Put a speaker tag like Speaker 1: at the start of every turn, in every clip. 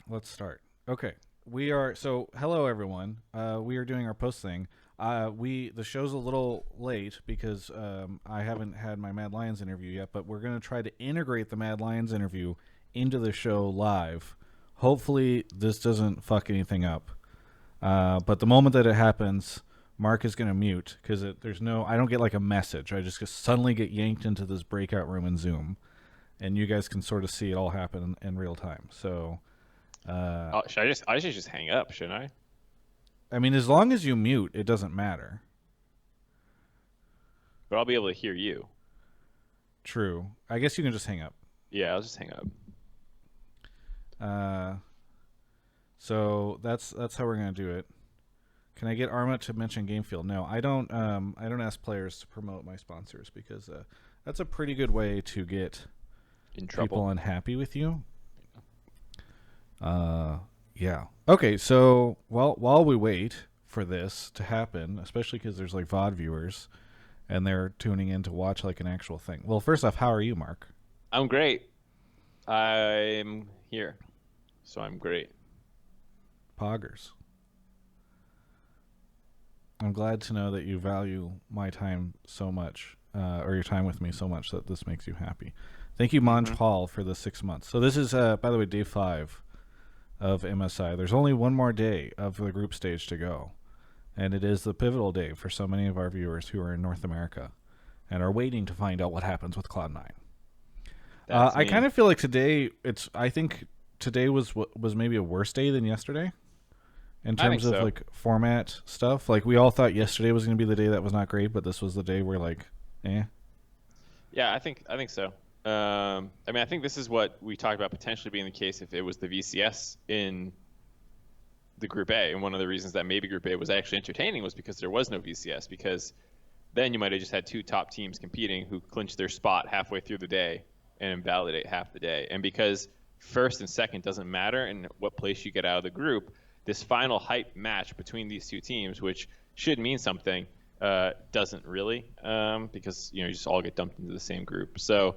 Speaker 1: Let's start. Okay. Hello everyone. We are doing our post thing. The show's a little late because I haven't had my Mad Lions interview yet, but we're going to try to integrate the Mad Lions interview into the show live. Hopefully this doesn't fuck anything up. But the moment that it happens, Mark is going to mute because I don't get like a message. I just suddenly get yanked into this breakout room in Zoom, and you guys can sort of see it all happen in real time. So,
Speaker 2: I should just hang up, shouldn't I?
Speaker 1: I mean, as long as you mute, it doesn't matter.
Speaker 2: But I'll be able to hear you.
Speaker 1: True. I guess you can just hang up.
Speaker 2: Yeah, I'll just hang up.
Speaker 1: Uh, so that's how we're gonna do it. Can I get Arma to mention Gamefield? No, I don't. I don't ask players to promote my sponsors because that's a pretty good way to get
Speaker 2: In trouble.
Speaker 1: people unhappy with you. Yeah. Okay. So while we wait for this to happen, especially because there's like VOD viewers and they're tuning in to watch like an actual thing. Well, first off, how are you, Mark?
Speaker 2: I'm great. I'm here, so I'm great.
Speaker 1: Poggers. I'm glad to know that you value my time so much, or your time with me so much that this makes you happy. Thank you, Monj Hall, for the 6 months. So this is, by the way, day 5 of MSI. There's only one more day of the group stage to go, and it is the pivotal day for so many of our viewers who are in North America and are waiting to find out what happens with Cloud9. I kind of feel like today I think today was maybe a worse day than yesterday in
Speaker 2: I think
Speaker 1: terms of
Speaker 2: so.
Speaker 1: like format stuff. Like we all thought yesterday was going to be the day that was not great, but this was the day where like, eh.
Speaker 2: Yeah, I think so. I mean, I think this is what we talked about potentially being the case if it was the VCS in the Group A. And one of the reasons that maybe Group A was actually entertaining was because there was no VCS, because then you might have just had two top teams competing who clinched their spot halfway through the day and invalidate half the day. And because first and second doesn't matter and what place you get out of the group, this final hype match between these two teams, which should mean something, doesn't really, because you just all get dumped into the same group. So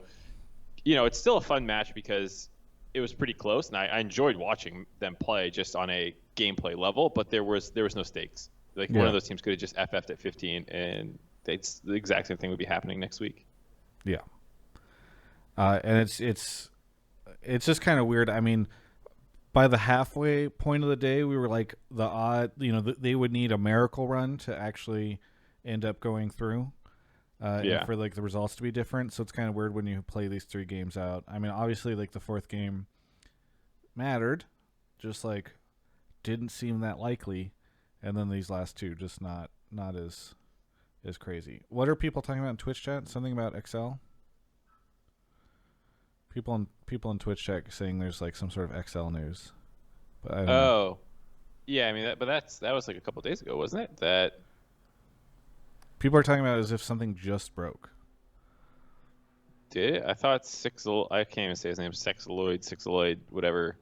Speaker 2: it's still a fun match because it was pretty close, and I enjoyed watching them play just on a gameplay level. But there was no stakes. Like one of those teams could have just FF'd at 15, and it's the exact same thing would be happening next week.
Speaker 1: Yeah. And it's just kind of weird. I mean, by the halfway point of the day, we were like the odd. They would need a miracle run to actually end up going through. And for like the results to be different. So it's kind of weird when you play these 3 games out. I mean, obviously, like the 4th game mattered, just like didn't seem that likely, and then these last 2 just not as crazy. What are people talking about in Twitch chat? Something about Excel. People in Twitch chat saying there's like some sort of Excel news, but I don't know.
Speaker 2: Yeah. I mean, that was like a couple days ago, wasn't it? That
Speaker 1: People are talking about it as if something just broke.
Speaker 2: did it? I thought I can't even say his name. Sexaloid, whatever.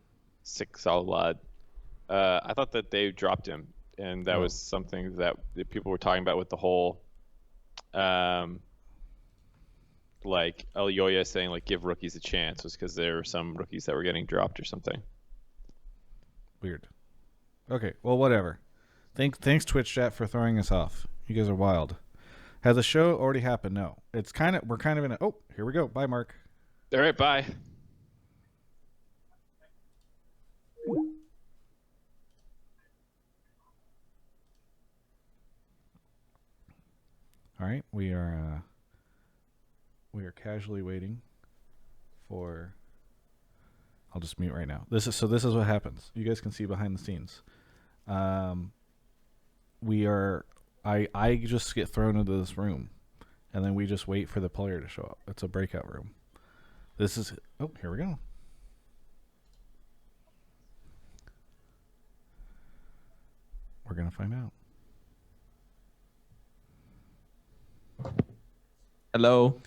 Speaker 2: Sixalad. I thought that they dropped him, and that was something that the people were talking about with the whole, like Elyoya saying like give rookies a chance, was because there were some rookies that were getting dropped or something.
Speaker 1: Weird. Okay, well, whatever. Thanks Twitch chat for throwing us off. You guys are wild. Has the show already happened? No. We're kind of in a. Oh, here we go. Bye, Mark.
Speaker 2: All right, bye.
Speaker 1: All right, we are casually waiting for. I'll just mute right now. This is what happens. You guys can see behind the scenes. I just get thrown into this room, and then we just wait for the player to show up. It's a breakout room. Here we go. We're gonna find out.
Speaker 3: Hello.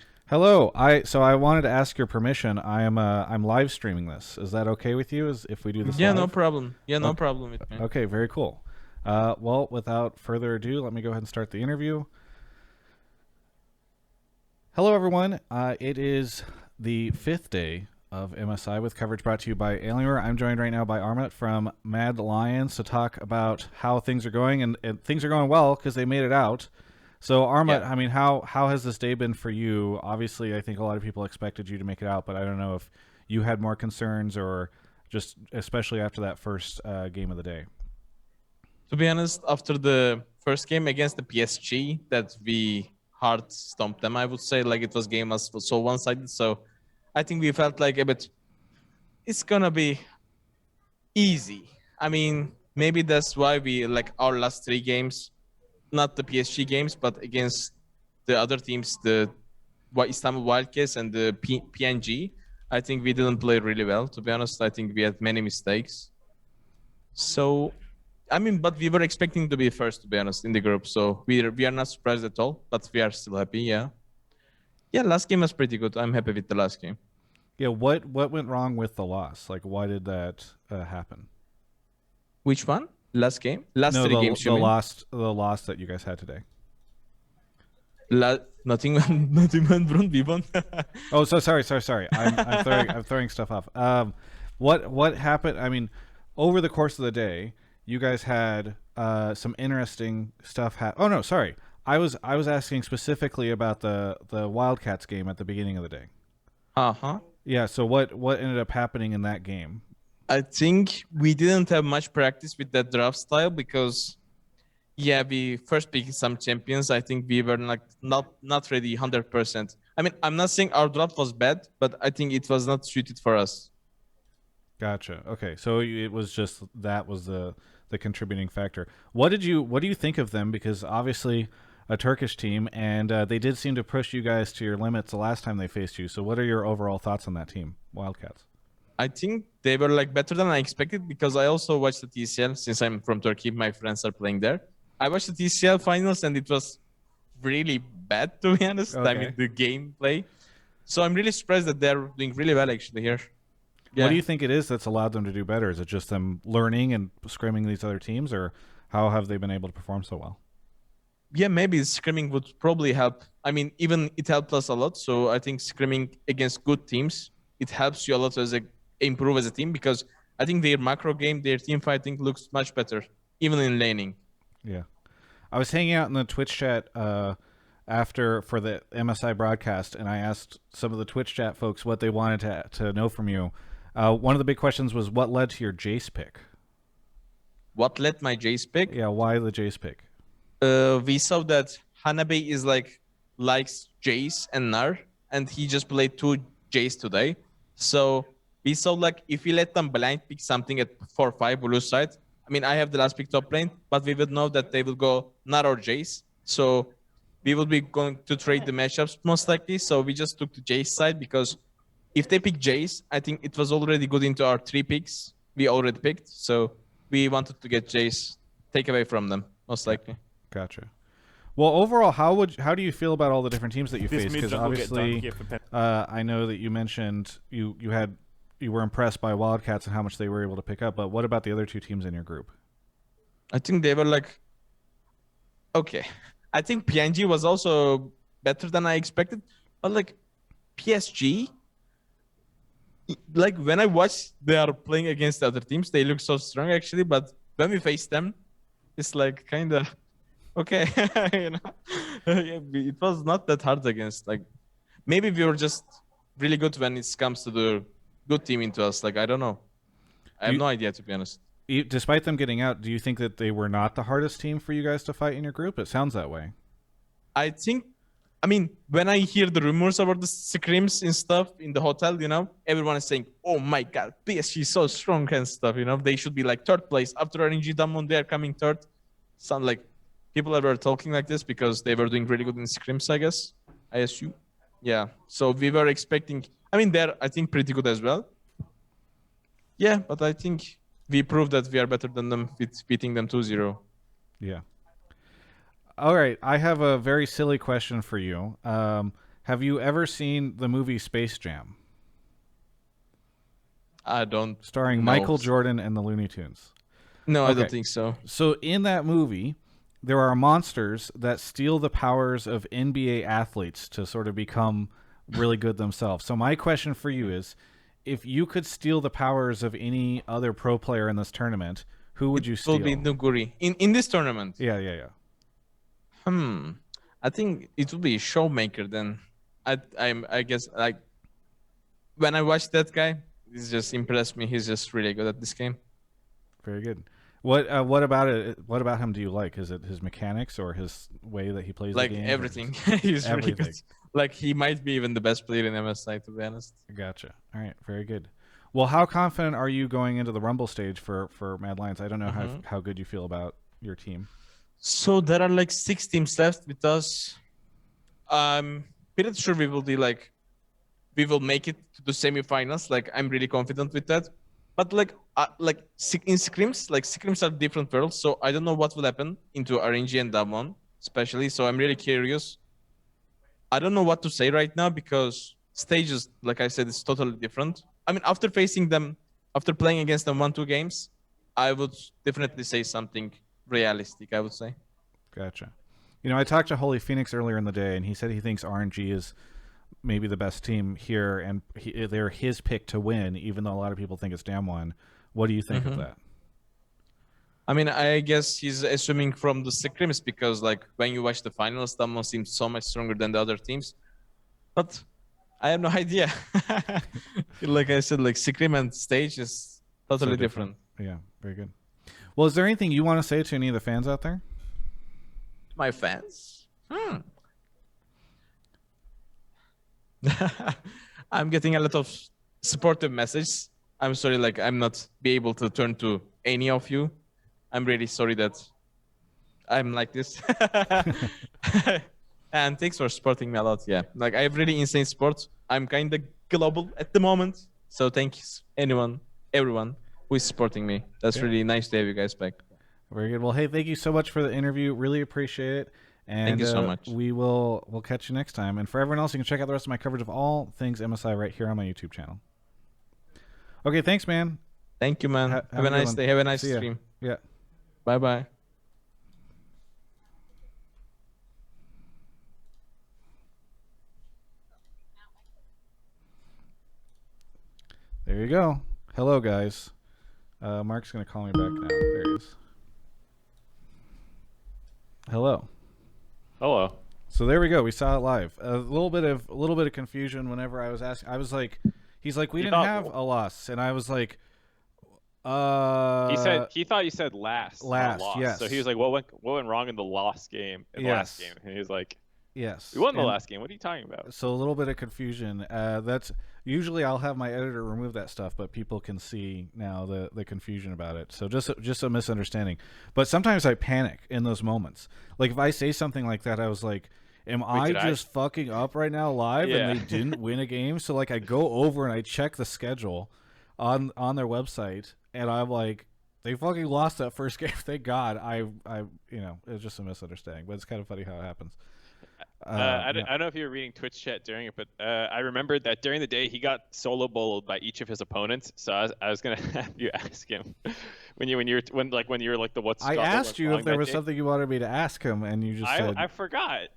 Speaker 1: I wanted to ask your permission. I'm live streaming this. Is that okay with you? If we do this?
Speaker 3: Yeah,
Speaker 1: live?
Speaker 3: no problem. Yeah, no problem with me.
Speaker 1: Okay, very cool. Well, without further ado, let me go ahead and start the interview. Hello, everyone. It is the 5th day of MSI with coverage brought to you by Alienware. I'm joined right now by Armut from Mad Lions to talk about how things are going, and things are going well because they made it out. So Armut, I mean, how has this day been for you? Obviously, I think a lot of people expected you to make it out, but I don't know if you had more concerns or just especially after that first game of the day.
Speaker 3: To be honest, after the first game against the PSG, that we hard stomped them, I would say, like it was game was so one-sided. So I think we felt like a bit, it's gonna be easy. I mean, maybe that's why we like our last 3 games, not the PSG games, but against the other teams, the Istanbul Wildcats and the PNG. I think we didn't play really well. To be honest, I think we had many mistakes. So, I mean, but we were expecting to be first, to be honest, in the group. So we are not surprised at all, but we are still happy. Yeah. Yeah, last game was pretty good. I'm happy with the last game.
Speaker 1: Yeah, what went wrong with the loss? Like, why did that happen?
Speaker 3: Which one? Last game? Last
Speaker 1: no,
Speaker 3: 3
Speaker 1: the,
Speaker 3: games,
Speaker 1: the loss that you guys had today.
Speaker 3: Nothing went wrong. We won.
Speaker 1: Oh, so sorry. I'm throwing stuff off. What happened? I mean, over the course of the day, you guys had some interesting stuff. Oh no, sorry. I was asking specifically about the Wildcats game at the beginning of the day. Yeah. So what ended up happening in that game?
Speaker 3: I think we didn't have much practice with that draft style because, yeah, we first picked some champions. I think we were like not ready 100%. I mean, I'm not saying our draft was bad, but I think it was not suited for us.
Speaker 1: Gotcha. Okay, so it was just that was the contributing factor. What do you think of them? Because obviously a Turkish team, and they did seem to push you guys to your limits the last time they faced you. So what are your overall thoughts on that team, Wildcats?
Speaker 3: I think they were like better than I expected because I also watched the TCL since I'm from Turkey. My friends are playing there. I watched the TCL finals and it was really bad, to be honest.
Speaker 1: Okay.
Speaker 3: I mean, the gameplay. So I'm really surprised that they're doing really well actually here. Yeah.
Speaker 1: What do you think it is that's allowed them to do better? Is it just them learning and scrimming these other teams, or how have they been able to perform so well?
Speaker 3: Yeah, maybe scrimming would probably help. I mean, even it helped us a lot. So I think scrimming against good teams, it helps you a lot as improve as a team because I think their macro game, their team fighting looks much better, even in laning.
Speaker 1: Yeah. I was hanging out in the Twitch chat after for the MSI broadcast, and I asked some of the Twitch chat folks what they wanted to know from you. One of the big questions was what led to your Jace pick?
Speaker 3: What led my Jace pick?
Speaker 1: Yeah, why the Jace pick?
Speaker 3: We saw that Hanabe is likes Jace and Nar, and he just played 2 Jace today. So we saw like if we let them blind pick something at 4-5 blue side, I mean I have the last pick top lane, but we would know that they will go Nar or Jace. So we will be going to trade the matchups most likely. So we just took the Jace side because if they pick Jace, I think it was already good into our 3 picks we already picked. So we wanted to get Jace, take away from them most likely.
Speaker 1: Gotcha. Well, overall, how do you feel about all the different teams that you faced? Because obviously, I know that you mentioned you were impressed by Wildcats and how much they were able to pick up. But what about the other 2 teams in your group?
Speaker 3: I think they were like, okay. I think PNG was also better than I expected, but like PSG, like when I watch they are playing against the other teams, they look so strong actually. But when we face them, it's like kind of. Okay, you know, it was not that hard against. Like, maybe we were just really good when it comes to the good team into us. Like, I don't know. I have no idea, to be honest.
Speaker 1: Despite them getting out, do you think that they were not the hardest team for you guys to fight in your group? It sounds that way.
Speaker 3: I think, I mean, when I hear the rumors about the screams and stuff in the hotel, you know, everyone is saying, "Oh my God, PSG is so strong and stuff." You know, they should be like 3rd place after RNG Diamond. They are coming 3rd. Sound like. People were talking like this because they were doing really good in scrims, I guess. I assume. Yeah. So we were expecting. I mean, they're, I think, pretty good as well. Yeah, but I think we proved that we are better than them with beating them 2-0.
Speaker 1: Yeah. All right. I have a very silly question for you. Have you ever seen the movie Space Jam?
Speaker 3: I don't.
Speaker 1: Starring Michael Jordan and the Looney Tunes.
Speaker 3: No, okay. I don't think so.
Speaker 1: So in that movie, there are monsters that steal the powers of NBA athletes to sort of become really good themselves. So my question for you is, if you could steal the powers of any other pro player in this tournament, who would you
Speaker 3: It will
Speaker 1: steal?
Speaker 3: be Nuguri in this tournament.
Speaker 1: Yeah.
Speaker 3: I think it will be Showmaker then. I guess like when I watched that guy, he's just impressed me. He's just really good at this game.
Speaker 1: Very good. What about it? What about him do you like? Is it his mechanics or his way that he plays
Speaker 3: Like
Speaker 1: the game?
Speaker 3: everything. He's really good. Like he might be even the best player in MSI, to be honest.
Speaker 1: Gotcha. All right, very good. Well, how confident are you going into the Rumble stage for Mad Lions? I don't know how good you feel about your team.
Speaker 3: So there are like 6 teams left with us. I'm pretty sure we will make it to the semifinals. Like I'm really confident with that. But in scrims are different worlds, so I don't know what will happen into RNG and Damwon, especially. So I'm really curious. I don't know what to say right now because stages, like I said, is totally different. I mean, after facing them, after playing against them 1-2 games, I would definitely say something realistic, I would say.
Speaker 1: Gotcha. You know, I talked to Holy Phoenix earlier in the day, and he said he thinks RNG is maybe the best team here, and they're his pick to win, even though a lot of people think it's Damwon. What do you think of that?
Speaker 3: I mean, I guess he's assuming from the scrims because, like, when you watch the finals, Damwon seems so much stronger than the other teams. But I have no idea. Like I said, like scrim and stage is totally different.
Speaker 1: Yeah, very good. Well, is there anything you want to say to any of the fans out there?
Speaker 3: My fans? I'm getting a lot of supportive messages. I'm sorry, like I'm not be able to turn to any of you. I'm really sorry that I'm like this. And thanks for supporting me a lot. Yeah, like I have really insane support. I'm kind of global at the moment. So thanks everyone who is supporting me. That's really nice to have you guys back.
Speaker 1: Very good. Well, hey, thank you so much for the interview. Really appreciate it. And
Speaker 3: thank you so much.
Speaker 1: We'll catch you next time. And for everyone else, you can check out the rest of my coverage of all things MSI right here on my YouTube channel. Okay, thanks, man.
Speaker 3: Thank you, man. Have a nice day. Have a nice stream.
Speaker 1: Yeah.
Speaker 3: Bye-bye.
Speaker 1: There you go. Hello, guys. Mark's going to call me back now. There he is. Hello.
Speaker 2: Hello.
Speaker 1: So there we go. We saw it live. A little bit of confusion whenever I was asking. I was like, he's like, we didn't have a loss, and I was like,
Speaker 2: he thought you said last, loss.
Speaker 1: Yes.
Speaker 2: So he was like, what went wrong in the last game? Last game, and he was like,
Speaker 1: yes,
Speaker 2: we won the last game. What are you talking about?
Speaker 1: So a little bit of confusion. That's usually I'll have my editor remove that stuff, but people can see now the confusion about it. So just a misunderstanding. But sometimes I panic in those moments. Like if I say something like that, I was like, am I just fucking up right now live and they didn't win a game? So like I go over and I check the schedule on their website, and I'm like, they fucking lost that first game. Thank God. I it was just a misunderstanding, but it's kind of funny how it happens.
Speaker 2: I don't know if you were reading Twitch chat during it, but I remembered that during the day he got solo bowled by each of his opponents. So I was gonna have you ask him when you were like the what's.
Speaker 1: I asked you if there was something you wanted me to ask him, and you just said
Speaker 2: I forgot.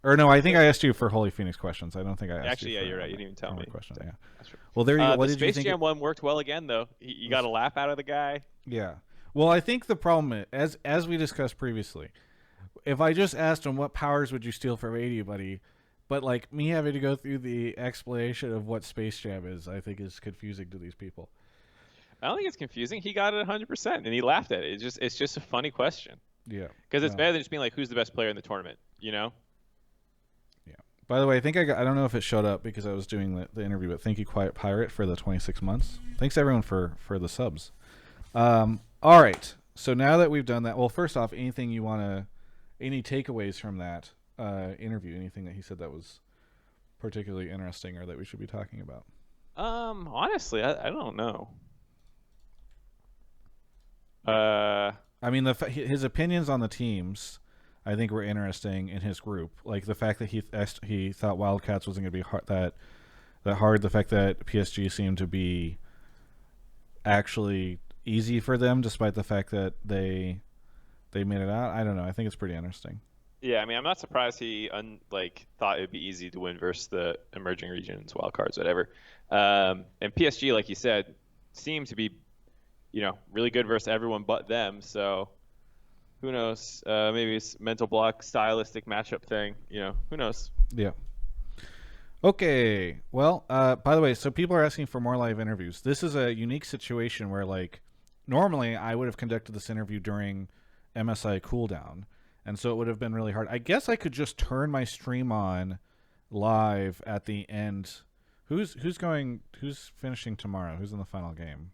Speaker 1: Or no, I think I asked you for Holy Phoenix questions. I don't think I asked
Speaker 2: Actually,
Speaker 1: you.
Speaker 2: You're right. You didn't even tell me.
Speaker 1: Questions, yeah. Well, there you go. What
Speaker 2: the
Speaker 1: did you
Speaker 2: Space
Speaker 1: think?
Speaker 2: Jam one worked well again, though. You got a laugh out of the guy.
Speaker 1: Yeah. Well, I think the problem is, as we discussed previously, if I just asked him what powers would you steal from anybody, but like me having to go through the explanation of what Space Jam is, I think is confusing to these people.
Speaker 2: I don't think it's confusing. He got it 100%, and he laughed at it. It's just a funny question.
Speaker 1: Yeah.
Speaker 2: Because it's better than just being like, who's the best player in the tournament, you know?
Speaker 1: Yeah. By the way, I think I don't know if it showed up because I was doing the interview, but thank you, Quiet Pirate, for the 26 months. Thanks everyone for the subs. All right. So now that we've done that, well, first off, any takeaways from that interview? Anything that he said that was particularly interesting or that we should be talking about?
Speaker 2: Honestly, I don't know.
Speaker 1: I mean, his opinions on the teams, I think, were interesting in his group. Like the fact that he thought Wildcats wasn't going to be that hard. The fact that PSG seemed to be actually easy for them, despite the fact that they made it out. I don't know. I think it's pretty interesting.
Speaker 2: Yeah, I mean, I'm not surprised he thought it would be easy to win versus the emerging regions, wild cards, whatever. And PSG, like you said, seemed to be, really good versus everyone but them. So who knows? Maybe it's mental block, stylistic matchup thing. Who knows?
Speaker 1: Yeah. Okay. Well, by the way, so people are asking for more live interviews. This is a unique situation where, like, normally I would have conducted this interview during MSI cooldown, and so it would have been really hard. I guess I could just turn my stream on live at the end. Who's finishing tomorrow? Who's in the final game?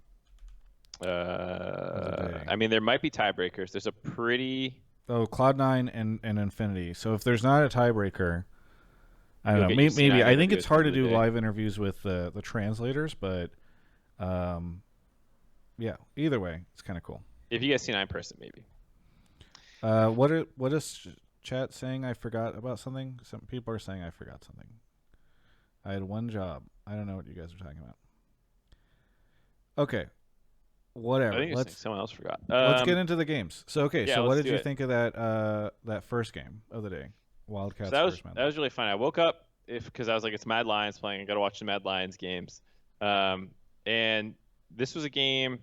Speaker 2: I mean, there might be tiebreakers. There's a pretty.
Speaker 1: Oh, Cloud9 and Infinity. So if there's not a tiebreaker, I don't know.
Speaker 2: You'll get your
Speaker 1: Maybe
Speaker 2: C9
Speaker 1: I think
Speaker 2: interview
Speaker 1: it's
Speaker 2: at the
Speaker 1: hard to
Speaker 2: end of
Speaker 1: do
Speaker 2: the day.
Speaker 1: live interviews with the translators, but yeah. Either way, it's kind of cool.
Speaker 2: If you get C9 person, maybe.
Speaker 1: What is chat saying? I forgot about something. Some people are saying I forgot something. I had one job. I don't know what you guys are talking about. Okay, whatever.
Speaker 2: I think you're saying someone else forgot.
Speaker 1: Let's get into the games. So okay,
Speaker 2: yeah,
Speaker 1: so what
Speaker 2: let's
Speaker 1: did
Speaker 2: do
Speaker 1: you
Speaker 2: it.
Speaker 1: think of that first game of the day? Wildcats
Speaker 2: So that was
Speaker 1: versus Mad
Speaker 2: that was really fun. I woke up because I was like, it's Mad Lions playing. I got to watch the Mad Lions games. And this was a game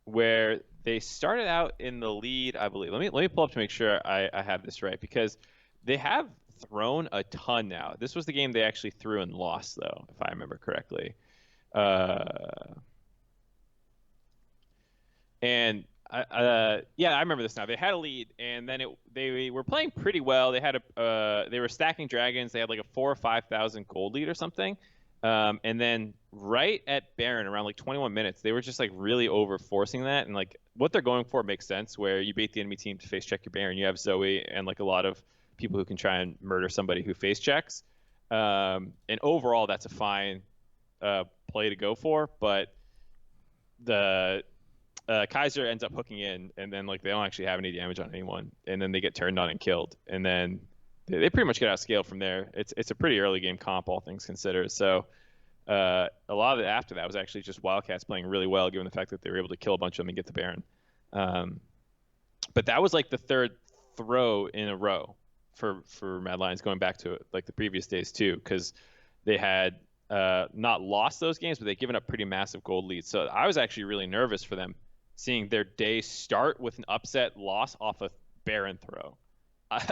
Speaker 2: where they started out in the lead, I believe. Let me pull up to make sure I have this right, because they have thrown a ton now. This was the game they actually threw and lost, though, if I remember correctly. And yeah, I remember this now. They had a lead, and then they were playing pretty well. They were stacking dragons. They had like a 4,000 or 5,000 gold lead or something. And then right at Baron, around like 21 minutes, they were just like really over forcing that. And like what they're going for makes sense, where you bait the enemy team to face check your Baron. You have Zoe and like a lot of people who can try and murder somebody who face checks. And overall, that's a fine play to go for. But the Kaiser ends up hooking in, and then like they don't actually have any damage on anyone, and then they get turned on and killed, and then they pretty much get out scaled from there. It's a pretty early game comp, all things considered. So a lot of it after that was actually just Wildcats playing really well, given the fact that they were able to kill a bunch of them and get the Baron. But that was like the third throw in a row for Mad Lions, going back to like the previous days too, because they had not lost those games, but they'd given up pretty massive gold leads. So I was actually really nervous for them, seeing their day start with an upset loss off a Baron throw.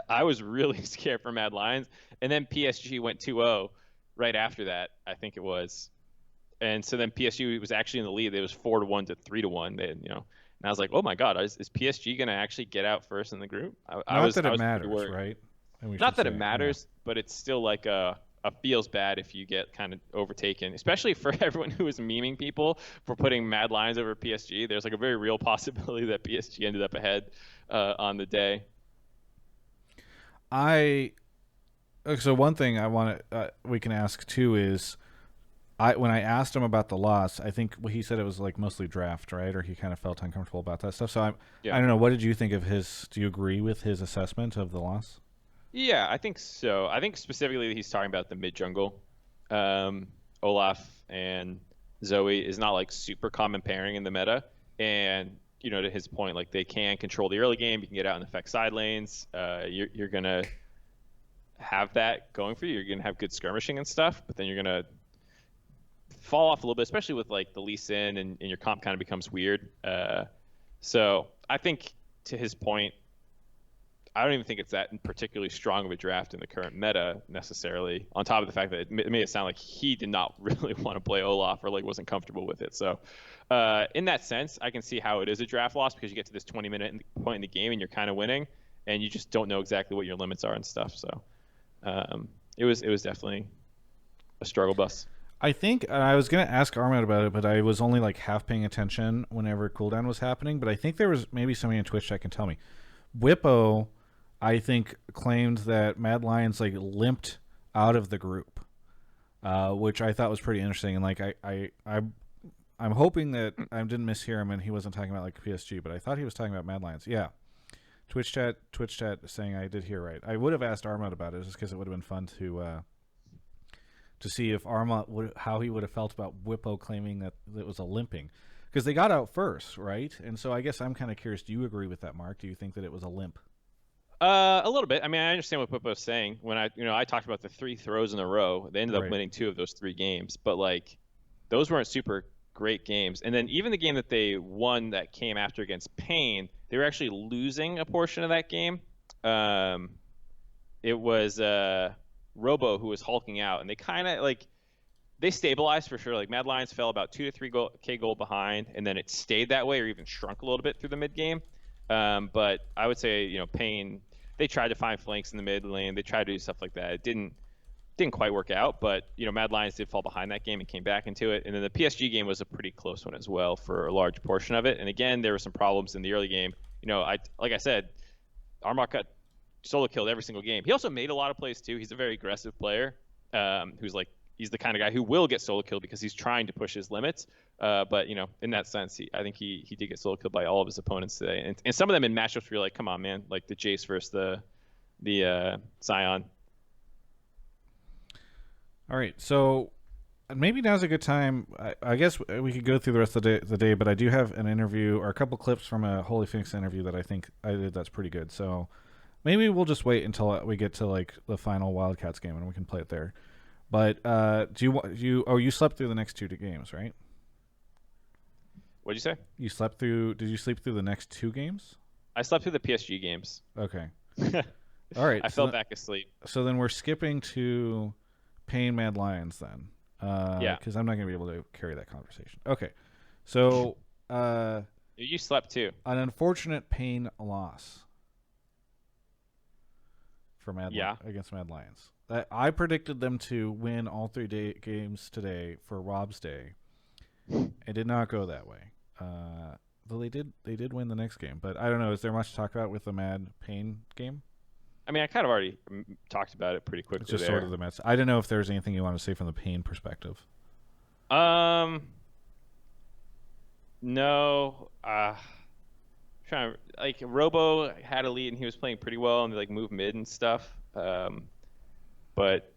Speaker 2: I was really scared for Mad Lions. And then PSG went 2-0 right after that, I think it was. And so then PSG was actually in the lead. It was 4-1 to 3-1. And I was like, oh my God, is PSG going to actually get out first in the group? I was
Speaker 1: matters,
Speaker 2: worried.
Speaker 1: right?
Speaker 2: Not that it matters, but it's still like a feels bad if you get kind of overtaken, especially for everyone who is memeing people for putting Mad Lions over PSG. There's like a very real possibility that PSG ended up ahead on the day.
Speaker 1: So one thing I want to we can ask too is, when I asked him about the loss, I think he said it was like mostly draft, right? Or he kind of felt uncomfortable about that stuff. So I don't know. What did you think of his? Do you agree with his assessment of the loss?
Speaker 2: Yeah, I think so. I think specifically he's talking about the mid jungle. Olaf and Zoe is not like super common pairing in the meta, and to his point, like they can control the early game. You can get out and affect side lanes. You're gonna have that going for you. You're gonna have good skirmishing and stuff, but then you're gonna fall off a little bit, especially with like the Lee Sin, and your comp kind of becomes weird. So I think to his point, I don't even think it's that particularly strong of a draft in the current meta necessarily, on top of the fact that it made it sound like he did not really want to play Olaf, or like wasn't comfortable with it. So in that sense, I can see how it is a draft loss, because you get to this 20-minute point in the game and you're kind of winning, and you just don't know exactly what your limits are and stuff. So it was definitely a struggle bus.
Speaker 1: I think I was going to ask Armad about it, but I was only like half paying attention whenever cooldown was happening. But I think there was maybe somebody in Twitch that can tell me. Whippo, I think, claimed that Mad Lions like limped out of the group, which I thought was pretty interesting. And like I'm hoping that I didn't mishear him and he wasn't talking about like PSG, but I thought he was talking about Mad Lions. Yeah, Twitch chat saying I did hear right. I would have asked Armad about it just because it would have been fun to see if how he would have felt about Whippo claiming that it was a limping, because they got out first, right? And so I guess I'm kind of curious. Do you agree with that, Mark? Do you think that it was a limp?
Speaker 2: A little bit. I mean, I understand what Popo's saying. When I talked about the 3 throws in a row, they ended up
Speaker 1: Right.
Speaker 2: winning 2 of those 3 games, but like those weren't super great games. And then even the game that they won that came after against Payne, they were actually losing a portion of that game. It was Robo who was hulking out, and they kind of like they stabilized for sure. Like Mad Lions fell about 2 to 3 goal behind, and then it stayed that way or even shrunk a little bit through the mid game. But I would say Payne, they tried to find flanks in the mid lane. They tried to do stuff like that. It didn't quite work out, but Mad Lions did fall behind that game and came back into it. And then the PSG game was a pretty close one as well for a large portion of it. And again, there were some problems in the early game. Like I said, Armok got solo killed every single game. He also made a lot of plays too. He's a very aggressive player, he's the kind of guy who will get solo killed because he's trying to push his limits. But in that sense, I think he did get solo killed by all of his opponents today, and some of them in matchups where you're like, come on, man, like the Jace versus the Scion.
Speaker 1: All right, so maybe now's a good time. I guess we could go through the rest of the day, but I do have an interview or a couple clips from a Holy Phoenix interview that I think I did that's pretty good. So maybe we'll just wait until we get to like the final Wildcats game and we can play it there. But you slept through the next 2 games, right?
Speaker 2: What'd you say?
Speaker 1: Did you sleep through the next 2 games?
Speaker 2: I slept through the PSG games.
Speaker 1: Okay. All right.
Speaker 2: I fell back asleep.
Speaker 1: So then we're skipping to Payne Mad Lions then.
Speaker 2: Yeah.
Speaker 1: Because I'm not going to be able to carry that conversation. Okay. So
Speaker 2: you slept too.
Speaker 1: An unfortunate Payne loss for against Mad Lions. I predicted them to win all 3 games today for Rob's Day. It did not go that way. Though they did win the next game, but I don't know. Is there much to talk about with the Mad Payne game?
Speaker 2: I mean, I kind of already talked about it pretty quickly.
Speaker 1: It's just
Speaker 2: there.
Speaker 1: sort of the Mets. I don't know if there's anything you want to say from the Payne perspective.
Speaker 2: No. Trying to, like, Robo had a lead and he was playing pretty well and they like moved mid and stuff. But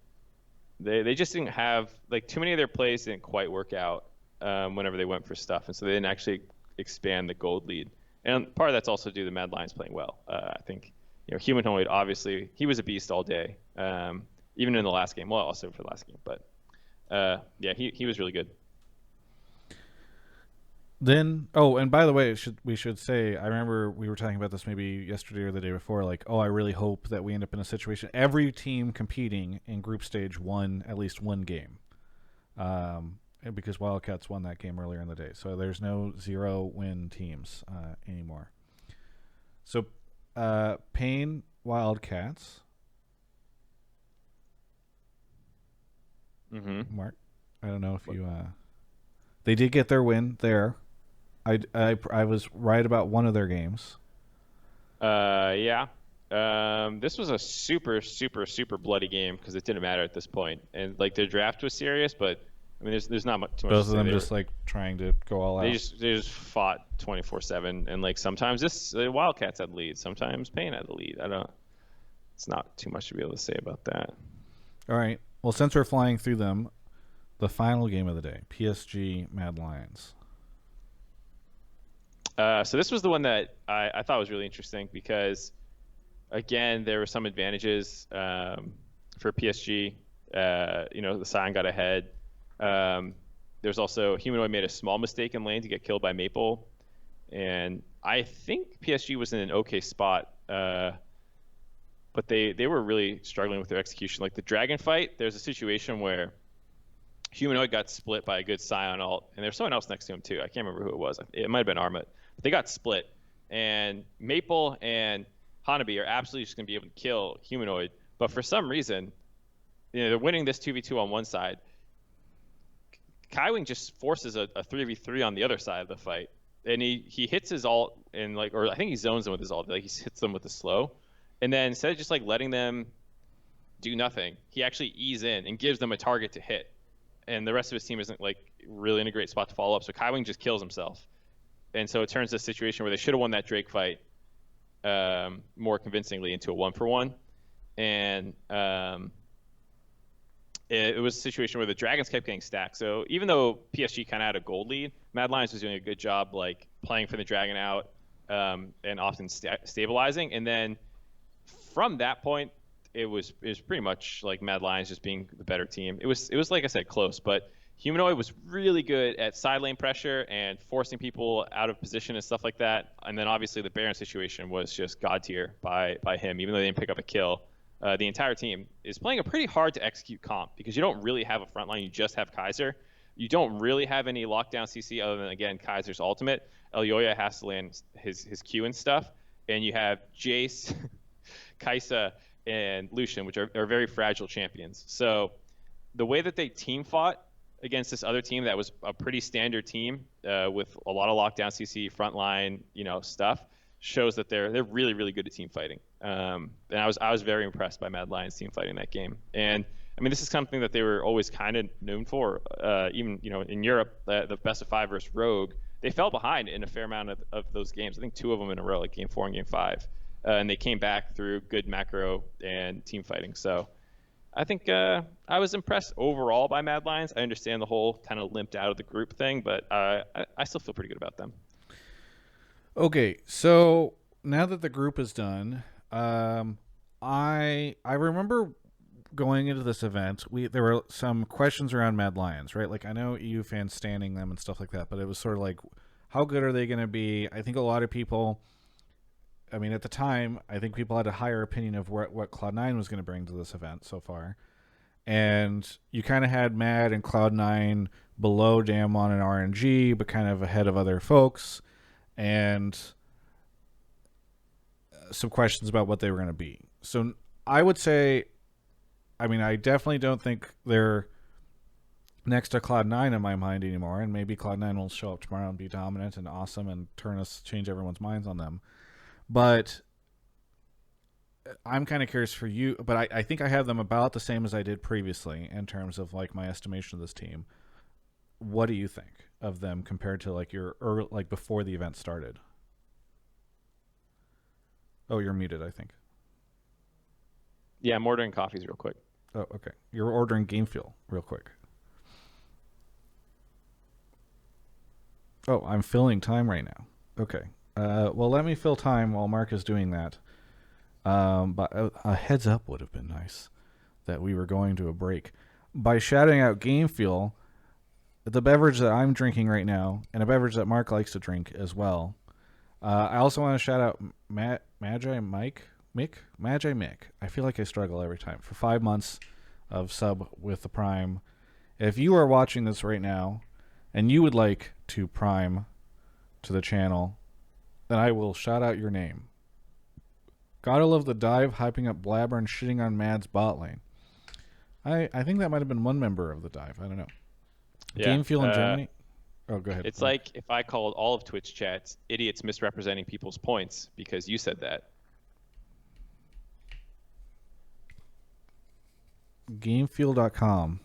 Speaker 2: they just didn't have like too many of their plays didn't quite work out whenever they went for stuff, and so they didn't actually expand the gold lead. And part of that's also due to Mad Lions playing well. I think Humanoid, obviously he was a beast all day, even in the last game. Well, also for the last game, but yeah, he was really good.
Speaker 1: Then, and by the way, we should say, I remember we were talking about this maybe yesterday or the day before, like, I really hope that we end up in a situation, every team competing in group stage won at least 1 game. Because Wildcats won that game earlier in the day. So there's no 0-win teams anymore. So, Payne Wildcats.
Speaker 2: Mm-hmm.
Speaker 1: Mark, I don't know if you... they did get their win there. I was right about one of their games.
Speaker 2: Yeah. This was a super, super, super bloody game because it didn't matter at this point, and like their draft was serious, but I mean, there's not too much.
Speaker 1: Both of them just like trying to go all out.
Speaker 2: They just fought 24/7, and like sometimes the Wildcats had the lead, sometimes Payne had the lead. It's not too much to be able to say about that.
Speaker 1: All right. Well, since we're flying through them, the final game of the day, PSG Mad Lions.
Speaker 2: So this was the one that I thought was really interesting because, again, there were some advantages for PSG. The Scion got ahead. There's also Humanoid made a small mistake in lane to get killed by Maple, and I think PSG was in an okay spot, but they were really struggling with their execution. Like the Dragon fight, there's a situation where Humanoid got split by a good Scion ult, and there's someone else next to him too. I can't remember who it was. It might have been Armut. But they got split, and Maple and Hanabi are absolutely just going to be able to kill Humanoid. But for some reason, they're winning this 2v2 on one side. Kaiwing just forces a 3v3 on the other side of the fight, and he hits his ult and or I think he zones them with his ult. Like he hits them with the slow, and then instead of just like letting them do nothing, he actually ease in and gives them a target to hit. And the rest of his team isn't like really in a great spot to follow up. So Kaiwing just kills himself. And so it turns this situation where they should have won that Drake fight more convincingly into a 1-for-1. And it was a situation where the Dragons kept getting stacked. So even though PSG kind of had a gold lead, Mad Lions was doing a good job like playing for the Dragon out and often stabilizing. And then from that point, it was pretty much like Mad Lions just being the better team. It was like I said, close, but Humanoid was really good at side lane pressure and forcing people out of position and stuff like that. And then obviously the Baron situation was just god tier by him, even though they didn't pick up a kill. The entire team is playing a pretty hard to execute comp because you don't really have a front line. You just have Kaiser. You don't really have any lockdown CC other than, again, Kaiser's ultimate. Elyoya has to land his Q and stuff. And you have Jace, Kaisa, and Lucian, which are very fragile champions. So the way that they team fought against this other team that was a pretty standard team with a lot of lockdown CC, frontline, stuff, shows that they're really, really good at team fighting. And I was very impressed by Mad Lions team fighting that game. And I mean, this is something that they were always kind of known for. Even in Europe, the best of 5 versus Rogue, they fell behind in a fair amount of those games. I think 2 of them in a row, like Game 4 and Game 5, and they came back through good macro and team fighting. So I think I was impressed overall by Mad Lions. I understand the whole kind of limped out of the group thing, but I still feel pretty good about them.
Speaker 1: Okay, so now that the group is done, I remember going into this event, there were some questions around Mad Lions, right? Like, I know EU fans standing them and stuff like that, but it was sort of like, how good are they going to be? I think a lot of people, I mean, at the time, I think people had a higher opinion of what Cloud9 was going to bring to this event so far. And you kind of had Mad and Cloud9 below Damwon and RNG, but kind of ahead of other folks. And some questions about what they were going to be. So I would say, I mean, I definitely don't think they're next to Cloud9 in my mind anymore, and maybe Cloud9 will show up tomorrow and be dominant and awesome and change everyone's minds on them. But I'm kind of curious for you, but I think I have them about the same as I did previously in terms of like my estimation of this team. What do you think of them compared to like your early, like before the event started? Oh, you're muted, I think.
Speaker 2: Yeah, I'm ordering coffees real quick.
Speaker 1: Oh, okay. You're ordering Game Fuel real quick. Oh, I'm filling time right now. Okay. Well, let me fill time while Mark is doing that. But a heads up would have been nice that we were going to a break. By shouting out Game Fuel, the beverage that I'm drinking right now, and a beverage that Mark likes to drink as well. I also want to shout out Magi Mick. I feel like I struggle every time. For 5 months of sub with the Prime. If you are watching this right now and you would like to Prime to the channel, then I will shout out your name. Gotta love the dive, hyping up Blabber and shitting on Mad's bot lane. I think that might have been one member of the dive. I don't know.
Speaker 2: Yeah,
Speaker 1: Game Fuel in Germany. Oh, go ahead.
Speaker 2: It's like if I called all of Twitch chats idiots misrepresenting people's points because you said that.
Speaker 1: Gamefuel.com.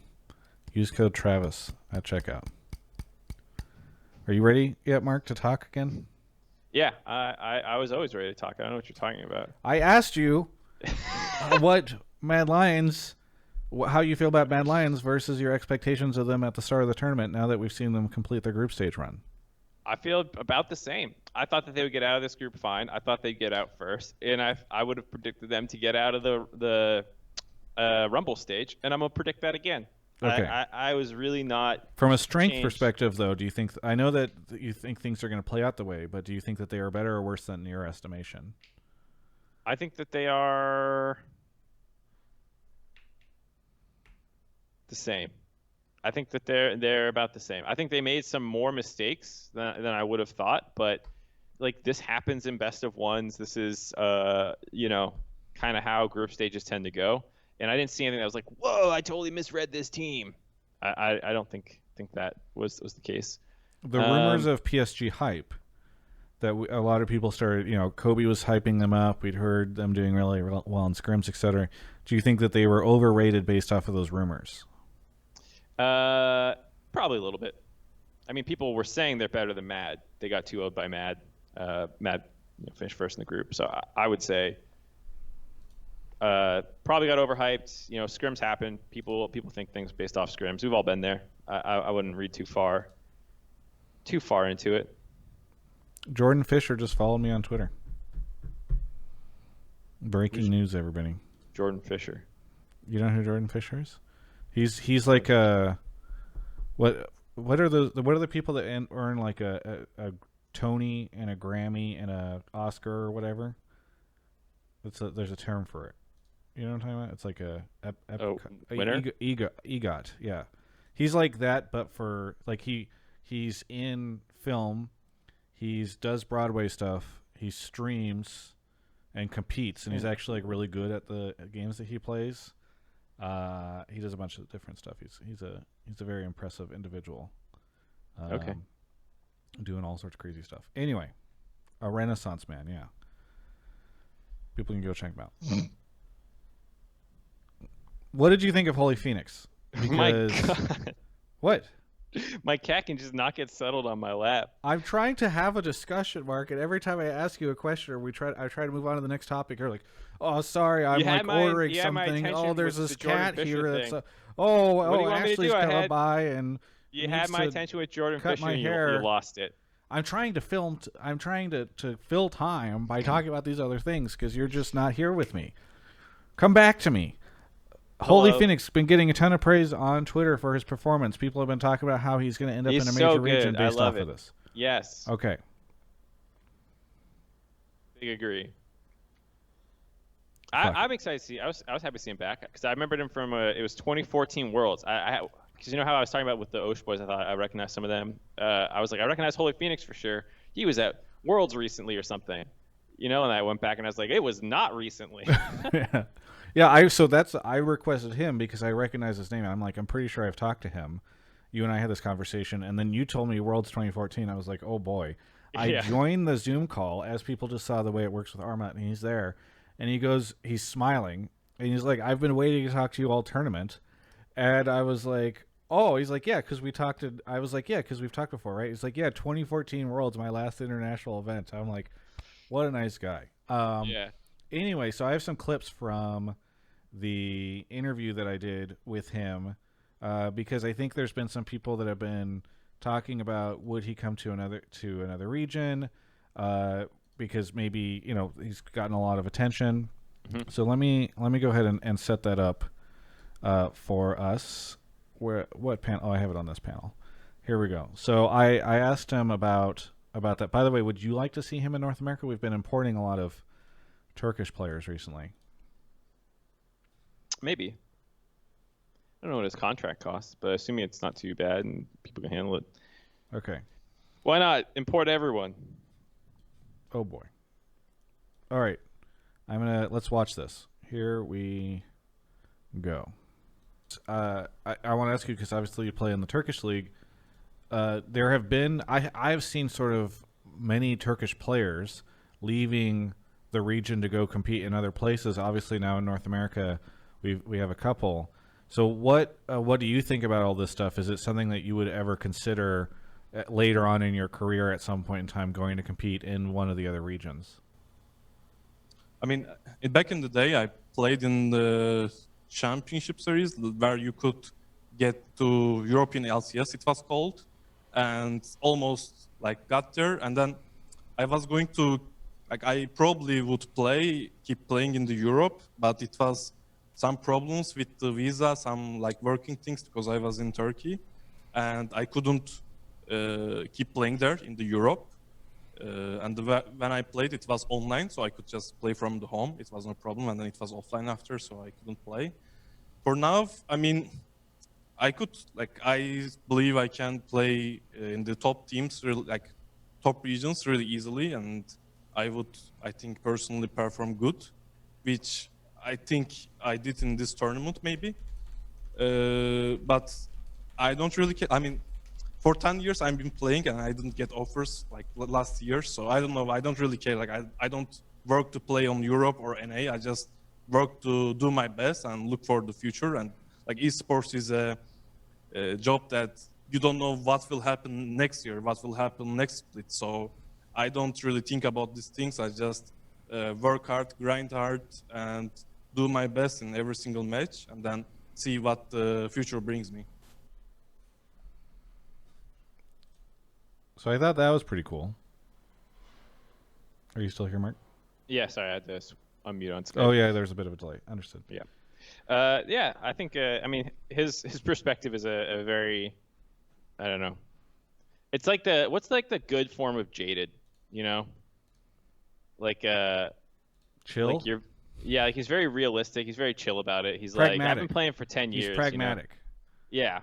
Speaker 1: Use code Travis at checkout. Are you ready yet, Mark, to talk again?
Speaker 2: Yeah, I was always ready to talk. I don't know what you're talking about.
Speaker 1: I asked you what Mad Lions, how you feel about Mad Lions versus your expectations of them at the start of the tournament now that we've seen them complete their group stage run.
Speaker 2: I feel about the same. I thought that they would get out of this group fine. I thought they'd get out first, and I would have predicted them to get out of the Rumble stage, and I'm going to predict that again.
Speaker 1: Okay.
Speaker 2: I was really not...
Speaker 1: From a strength perspective, though, do you think... I know that you think things are going to play out the way, but do you think that they are better or worse than your estimation?
Speaker 2: I think that they are the same. I think that they're about the same. I think they made some more mistakes than I would have thought, but like this happens in best of ones. This is kind of how group stages tend to go. And I didn't see anything that was like, whoa, I totally misread this team. I don't think that was the case.
Speaker 1: The rumors of PSG hype that a lot of people started, Kobe was hyping them up. We'd heard them doing really well in scrims, etc. Do you think that they were overrated based off of those rumors?
Speaker 2: Probably a little bit. I mean, people were saying they're better than Mad. They got 2-0'd by Mad. Mad finished first in the group. So I would say probably got overhyped. Scrims happen. People think things based off scrims. We've all been there. I wouldn't read too far into it.
Speaker 1: Jordan Fisher just followed me on Twitter. Breaking news, everybody.
Speaker 2: Jordan Fisher.
Speaker 1: You know who Jordan Fisher is? He's like a what are the people that earn like a Tony and a Grammy and a Oscar or whatever? There's a term for it. You know what I'm talking about? It's like a
Speaker 2: winner?
Speaker 1: EGOT. Yeah, he's like that, but for like he's in film, does Broadway stuff, he streams and competes, and he's actually like really good at the games that he plays. He does a bunch of different stuff. He's a very impressive individual.
Speaker 2: Okay.
Speaker 1: Doing all sorts of crazy stuff. Anyway, a Renaissance man. Yeah, people can go check him out. What did you think of Holy Phoenix? Because
Speaker 2: My God.
Speaker 1: What?
Speaker 2: My cat can just not get settled on my lap.
Speaker 1: I'm trying to have a discussion, Mark, and every time I ask you a question or I try to move on to the next topic, you're like, "Oh, sorry, I'm like ordering something. Oh, there's this cat here that's Ashley's coming by and
Speaker 2: you had my attention with Jordan
Speaker 1: cut
Speaker 2: Fisher
Speaker 1: my
Speaker 2: and
Speaker 1: hair.
Speaker 2: you lost it.
Speaker 1: I'm trying to I'm trying to fill time by talking about these other things because you're just not here with me. Come back to me. Holy Phoenix been getting a ton of praise on Twitter for his performance. People have been talking about how he's going to end up in a major region based off of this.
Speaker 2: Yes.
Speaker 1: Okay.
Speaker 2: Big agree. I'm excited to see. I was happy to see him back because I remembered him from it was 2014 Worlds. Because you know how I was talking about with the Osh boys, I thought I recognized some of them. I was like, I recognize Holy Phoenix for sure. He was at Worlds recently or something, and I went back and I was like, it was not recently.
Speaker 1: Yeah. I requested him because I recognize his name. And I'm like, I'm pretty sure I've talked to him. You and I had this conversation, and then you told me Worlds 2014. I was like, oh boy. I joined the Zoom call as people just saw the way it works with Armat, and he's there, and he's smiling, and he's like, I've been waiting to talk to you all tournament, and I was like, oh, he's like, yeah, because we talked. I was like, yeah, because we've talked before, right? He's like, yeah, 2014 Worlds, my last international event. I'm like, what a nice guy.
Speaker 2: Yeah.
Speaker 1: Anyway, so I have some clips from the interview that I did with him because I think there's been some people that have been talking about would he come to another region because maybe he's gotten a lot of attention. Mm-hmm. So let me go ahead and set that up for us. What panel? Oh, I have it on this panel. Here we go. So I asked him about that. By the way, would you like to see him in North America? We've been importing a lot of Turkish players recently.
Speaker 2: Maybe. I don't know what his contract costs, but assuming it's not too bad and people can handle it.
Speaker 1: Okay.
Speaker 2: Why not import everyone?
Speaker 1: Oh boy. All right. Let's watch this. Here we go. I want to ask you because obviously you play in the Turkish league. There have been I've seen sort of many Turkish players leaving the region to go compete in other places. Obviously now in North America we have a couple. So what do you think about all this stuff? Is it something that you would ever consider later on in your career at some point in time going to compete in one of the other regions?
Speaker 3: I mean, back in the day, I played in the championship series where you could get to European LCS, it was called, and almost like got there. And then I was going to, I probably would keep playing in the Europe, but it was some problems with the visa, some working things because I was in Turkey, and I couldn't keep playing there in the Europe. And when I played, it was online, so I could just play from the home. It was no problem, and then it was offline after, so I couldn't play. For now, I mean, I believe I can play in the top teams, really, top regions really easily, and I think, personally perform good, which I think I did in this tournament maybe. But I don't really care. I mean, for 10 years I've been playing and I didn't get offers last year, so I don't know. I don't really care. I don't work to play on Europe or NA. I just work to do my best and look for the future. And esports is a job that you don't know what will happen next year, what will happen next split. So I don't really think about these things. I just work hard, grind hard, and do my best in every single match, and then see what the future brings me.
Speaker 1: So I thought that was pretty cool. Are you still here, Mark?
Speaker 2: Yeah, sorry, I had to unmute on Skype.
Speaker 1: Oh yeah, there's a bit of a delay. Understood.
Speaker 2: Yeah. Yeah, I think. I mean, his perspective is a very, I don't know. It's like what's like the good form of jaded, you know? Like
Speaker 1: Chill.
Speaker 2: Like like he's very realistic. He's very chill about it. He's
Speaker 1: Pragmatic.
Speaker 2: like, I've been playing for 10 years.
Speaker 1: He's pragmatic.
Speaker 2: You know? Yeah.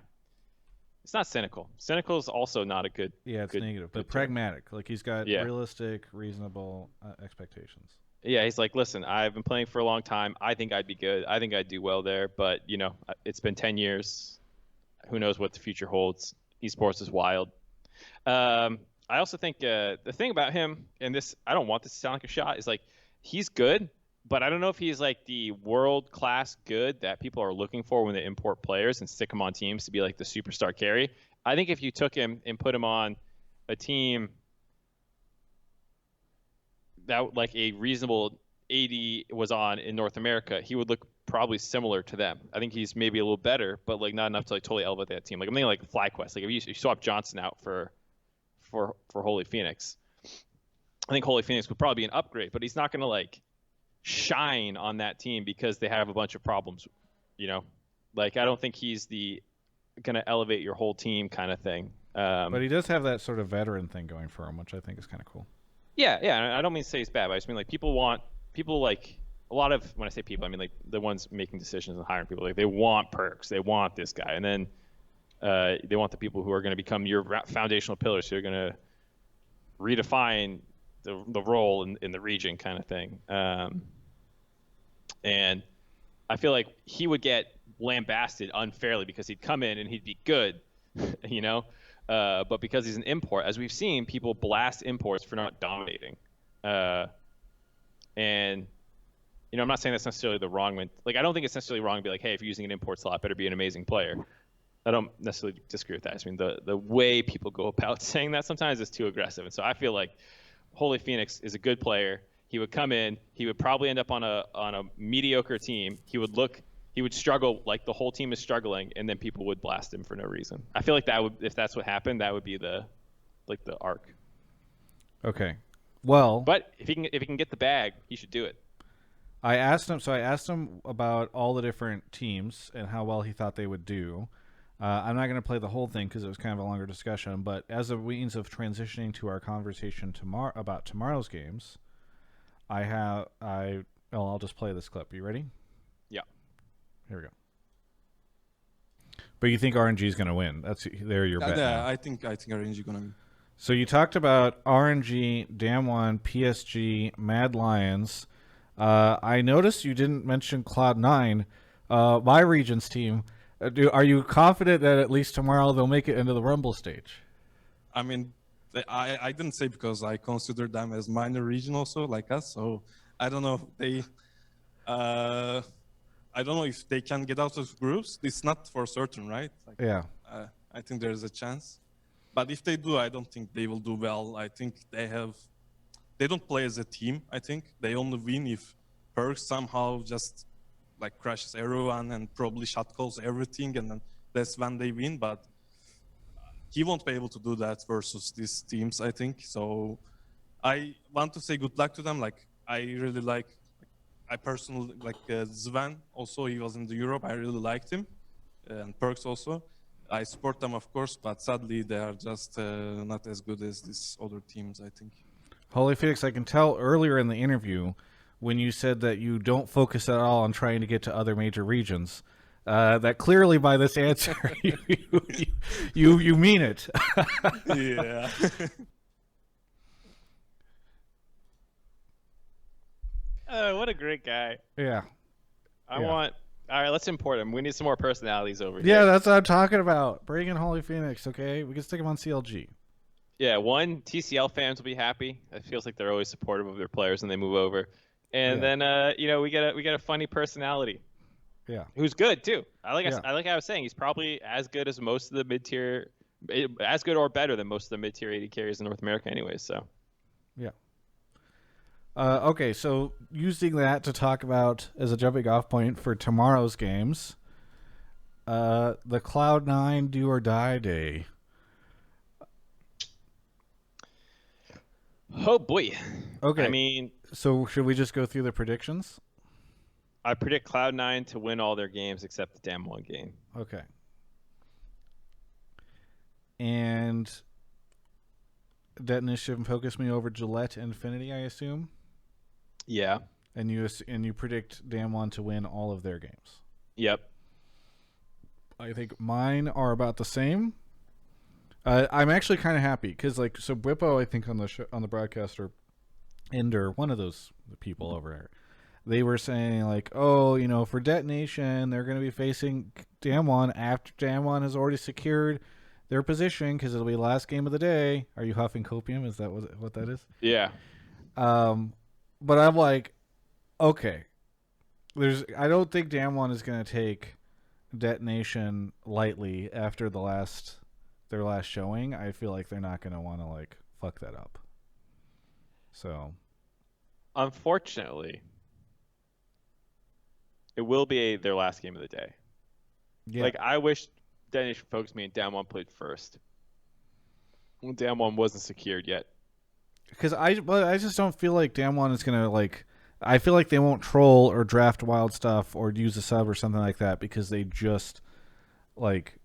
Speaker 2: It's not cynical. Cynical is also not a good.
Speaker 1: Yeah, it's
Speaker 2: good,
Speaker 1: negative, but
Speaker 2: good
Speaker 1: pragmatic. Like he's got
Speaker 2: Yeah.
Speaker 1: realistic, reasonable expectations.
Speaker 2: Yeah, he's like, listen, I've been playing for a long time. I think I'd be good. I think I'd do well there. But, you know, it's been 10 years. Who knows what the future holds? Esports is wild. I also think the thing about him, and this, I don't want this to sound like a shot, is like he's good, but I don't know if he's like the world-class good that people are looking for when they import players and stick him on teams to be like the superstar carry. I think if you took him and put him on a team that like a reasonable AD was on in North America, he would look probably similar to them. I think he's maybe a little better, but like not enough to like totally elevate that team. Like I'm thinking like FlyQuest. Like if you swap Johnson out for Holy Phoenix, I think Holy Phoenix would probably be an upgrade, but he's not going to like shine on that team because they have a bunch of problems, you know? Like I don't think he's going to elevate your whole team kind of thing.
Speaker 1: But he does have that sort of veteran thing going for him, which I think is kind of cool.
Speaker 2: Yeah. I don't mean to say he's bad, but I just mean like people like a lot of, when I say people, I mean like the ones making decisions and hiring people, like they want perks, they want this guy, and then they want the people who are going to become your foundational pillars, who are going to redefine the role in the region kind of thing. And I feel like he would get lambasted unfairly because he'd come in and he'd be good, you know? But because he's an import, as we've seen, people blast imports for not dominating. And, you know, I'm not saying that's necessarily the wrong one. Like, I don't think it's necessarily wrong to be like, hey, if you're using an import slot, better be an amazing player. I don't necessarily disagree with that. I mean, the way people go about saying that sometimes is too aggressive. And so I feel like Holy Phoenix is a good player. He would come in. He would probably end up on a mediocre team. He would struggle like the whole team is struggling, and then people would blast him for no reason. I feel like that would, if that's what happened, that would be the arc.
Speaker 1: Okay. Well,
Speaker 2: but if he can get the bag, he should do it.
Speaker 1: I asked him about all the different teams and how well he thought they would do. I'm not going to play the whole thing because it was kind of a longer discussion, but as a means of transitioning to our conversation about tomorrow's games, I'll just play this clip. Are you ready?
Speaker 2: Yeah.
Speaker 1: Here we go. But you think RNG is going to win? They're your bet.
Speaker 4: Yeah, I think RNG is going to win.
Speaker 1: So you talked about RNG, Damwon, PSG, Mad Lions. I noticed you didn't mention Cloud9, my region's team. Are you confident that at least tomorrow they'll make it into the Rumble stage?
Speaker 4: I mean, I didn't say because I consider them as minor region also, like us. So I don't know if I don't know if they can get out of groups. It's not for certain, right? Like,
Speaker 1: yeah.
Speaker 4: I think there's a chance. But if they do, I don't think they will do well. I think they don't play as a team, I think. They only win if Perks somehow just like crashes everyone and probably shot calls everything, and then that's when they win. But he won't be able to do that versus these teams, I think. So I want to say good luck to them. Like I personally like Sven. Also, he was in the Europe. I really liked him, and Perks also. I support them, of course, but sadly they are just not as good as these other teams, I think.
Speaker 1: Holy Phoenix, I can tell earlier in the interview when you said that you don't focus at all on trying to get to other major regions, that clearly by this answer you mean it.
Speaker 4: Yeah.
Speaker 2: What a great guy.
Speaker 1: Yeah.
Speaker 2: All right, let's import him. We need some more personalities over here.
Speaker 1: Yeah, that's what I'm talking about. Bring in Holy Phoenix, okay? We can stick him on CLG.
Speaker 2: Yeah, TCL fans will be happy. It feels like they're always supportive of their players when they move over. And then we get a funny personality.
Speaker 1: Yeah.
Speaker 2: Who's good too. I like I was saying, he's probably as good as most of the mid-tier, as good or better than most of the mid-tier AD carriers in North America anyways, so.
Speaker 1: Yeah. Okay, so using that to talk about as a jumping off point for tomorrow's games, the Cloud9 do or die day.
Speaker 2: Oh boy.
Speaker 1: Okay.
Speaker 2: I mean,
Speaker 1: So should we just go through the predictions?
Speaker 2: I predict Cloud9 to win all their games except the damn one game.
Speaker 1: Okay. And Detonation focus me over Gillette Infinity, I assume.
Speaker 2: Yeah.
Speaker 1: And you predict Damwon to win all of their games.
Speaker 2: Yep.
Speaker 1: I think mine are about the same. I'm actually kind of happy because, like, so Whippo, I think on the broadcast, or Ender, one of those people over there, they were saying like, oh, you know, for Detonation, they're going to be facing Damwon after Damwon has already secured their position because it'll be the last game of the day. Are you huffing copium? Is that what that is?
Speaker 2: Yeah.
Speaker 1: But I'm like, okay, I don't think Damwon is going to take Detonation lightly after their last showing. I feel like they're not going to want to like fuck that up. So,
Speaker 2: unfortunately, it will be their last game of the day.
Speaker 1: yeah.
Speaker 2: Like, I wish Detonation focused me and Damwon played first. Damwon wasn't secured yet.
Speaker 1: Because I just don't feel like Damwon is going to like. I feel like they won't troll or draft wild stuff or use a sub or something like that because they just like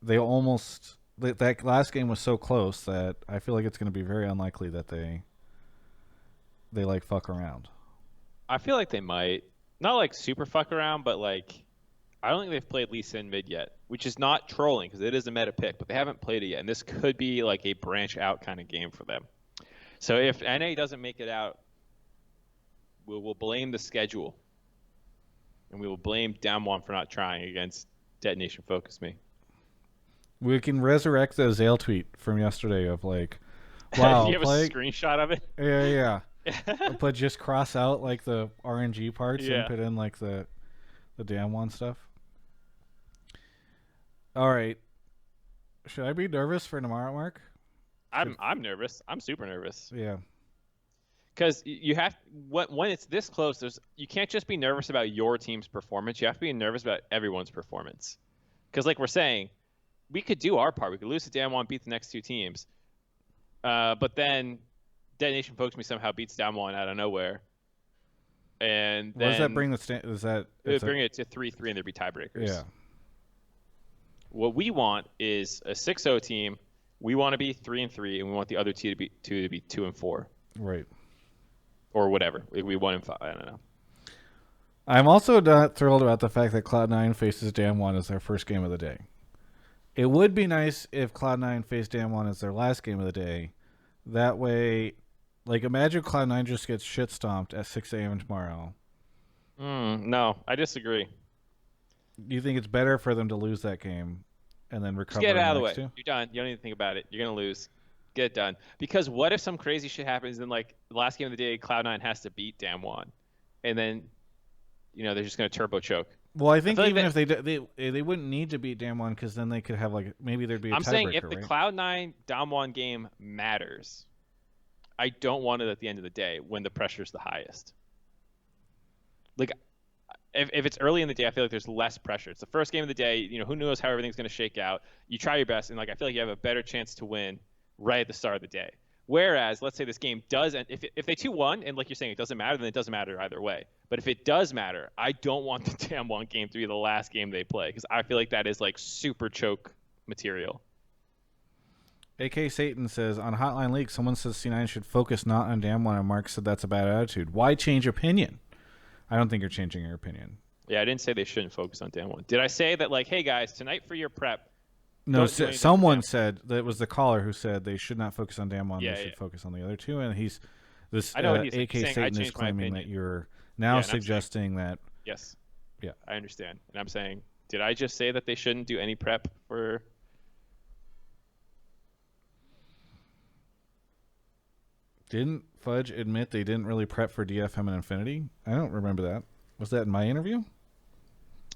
Speaker 1: that last game was so close that I feel like it's going to be very unlikely that they like fuck around.
Speaker 2: I feel like they might. Not like super fuck around, but like I don't think they've played Lee Sin mid yet, which is not trolling because it is a meta pick, but they haven't played it yet, and this could be like a branch out kind of game for them. So if NA doesn't make it out, we will blame the schedule, and we will blame Damwon for not trying against Detonation Focus Me.
Speaker 1: We can resurrect the Zale tweet from yesterday of like, wow,
Speaker 2: you have a screenshot of it?
Speaker 1: Yeah. But just cross out like the RNG parts
Speaker 2: Yeah.
Speaker 1: and put in like the Damwon stuff. All right. Should I be nervous for tomorrow, Mark?
Speaker 2: I'm nervous. I'm super nervous.
Speaker 1: Yeah.
Speaker 2: Because you have when it's this close, you can't just be nervous about your team's performance. You have to be nervous about everyone's performance. Because like we're saying, we could do our part. We could lose to Damwon, beat the next two teams, but then Detonation Focus Me somehow beats Damwon out of nowhere, and then
Speaker 1: What does that bring the stand? Is that
Speaker 2: it would bring it to 3-3 and there'd be tiebreakers.
Speaker 1: Yeah.
Speaker 2: What we want is a 6-0 team. We want to be 3-3, and we want the other two to be 2-4.
Speaker 1: Right.
Speaker 2: Or whatever. We 1-5. I don't know.
Speaker 1: I'm also not thrilled about the fact that Cloud9 faces Damwon as their first game of the day. It would be nice if Cloud9 faced Damwon as their last game of the day. That way, like, imagine Cloud9 just gets shit stomped at 6 a.m. tomorrow.
Speaker 2: No, I disagree.
Speaker 1: Do you think it's better for them to lose that game and then recover?
Speaker 2: Just get it out of the way.
Speaker 1: Two?
Speaker 2: You're done. You don't need to think about it. You're going to lose. Get it done. Because what if some crazy shit happens and, like, the last game of the day, Cloud9 has to beat Damwon, and then, you know, they're just going to turbo choke.
Speaker 1: Well, I think even if they wouldn't need to beat Damwon because then they could have, like, maybe there'd be a tiebreaker,
Speaker 2: I'm saying if the
Speaker 1: right?
Speaker 2: Cloud9 Damwon game matters, I don't want it at the end of the day when the pressure's the highest. Like, if it's early in the day, I feel like there's less pressure. It's the first game of the day. You know, who knows how everything's going to shake out. You try your best, and, like, I feel like you have a better chance to win right at the start of the day. Whereas, let's say this game does, and if they 2-1, and like you're saying, it doesn't matter, then it doesn't matter either way. But if it does matter, I don't want the Damwon game to be the last game they play because I feel like that is like super choke material.
Speaker 1: AK Satan says, on Hotline League, someone says C9 should focus not on Damwon, and Mark said that's a bad attitude. Why change opinion? I don't think you're changing your opinion.
Speaker 2: Yeah, I didn't say they shouldn't focus on Damwon. Did I say that, like, hey guys, tonight for your prep?
Speaker 1: No, someone said that was the caller who said they should not focus on Damwon. They should focus on the other two. And
Speaker 2: I know what he's
Speaker 1: AK
Speaker 2: saying.
Speaker 1: Satan is claiming that you're now suggesting that.
Speaker 2: Yes.
Speaker 1: Yeah,
Speaker 2: I understand, and I'm saying, did I just say that they shouldn't do any prep for?
Speaker 1: Didn't Fudge admit they didn't really prep for DFM and Infinity? I don't remember that. Was that in my interview?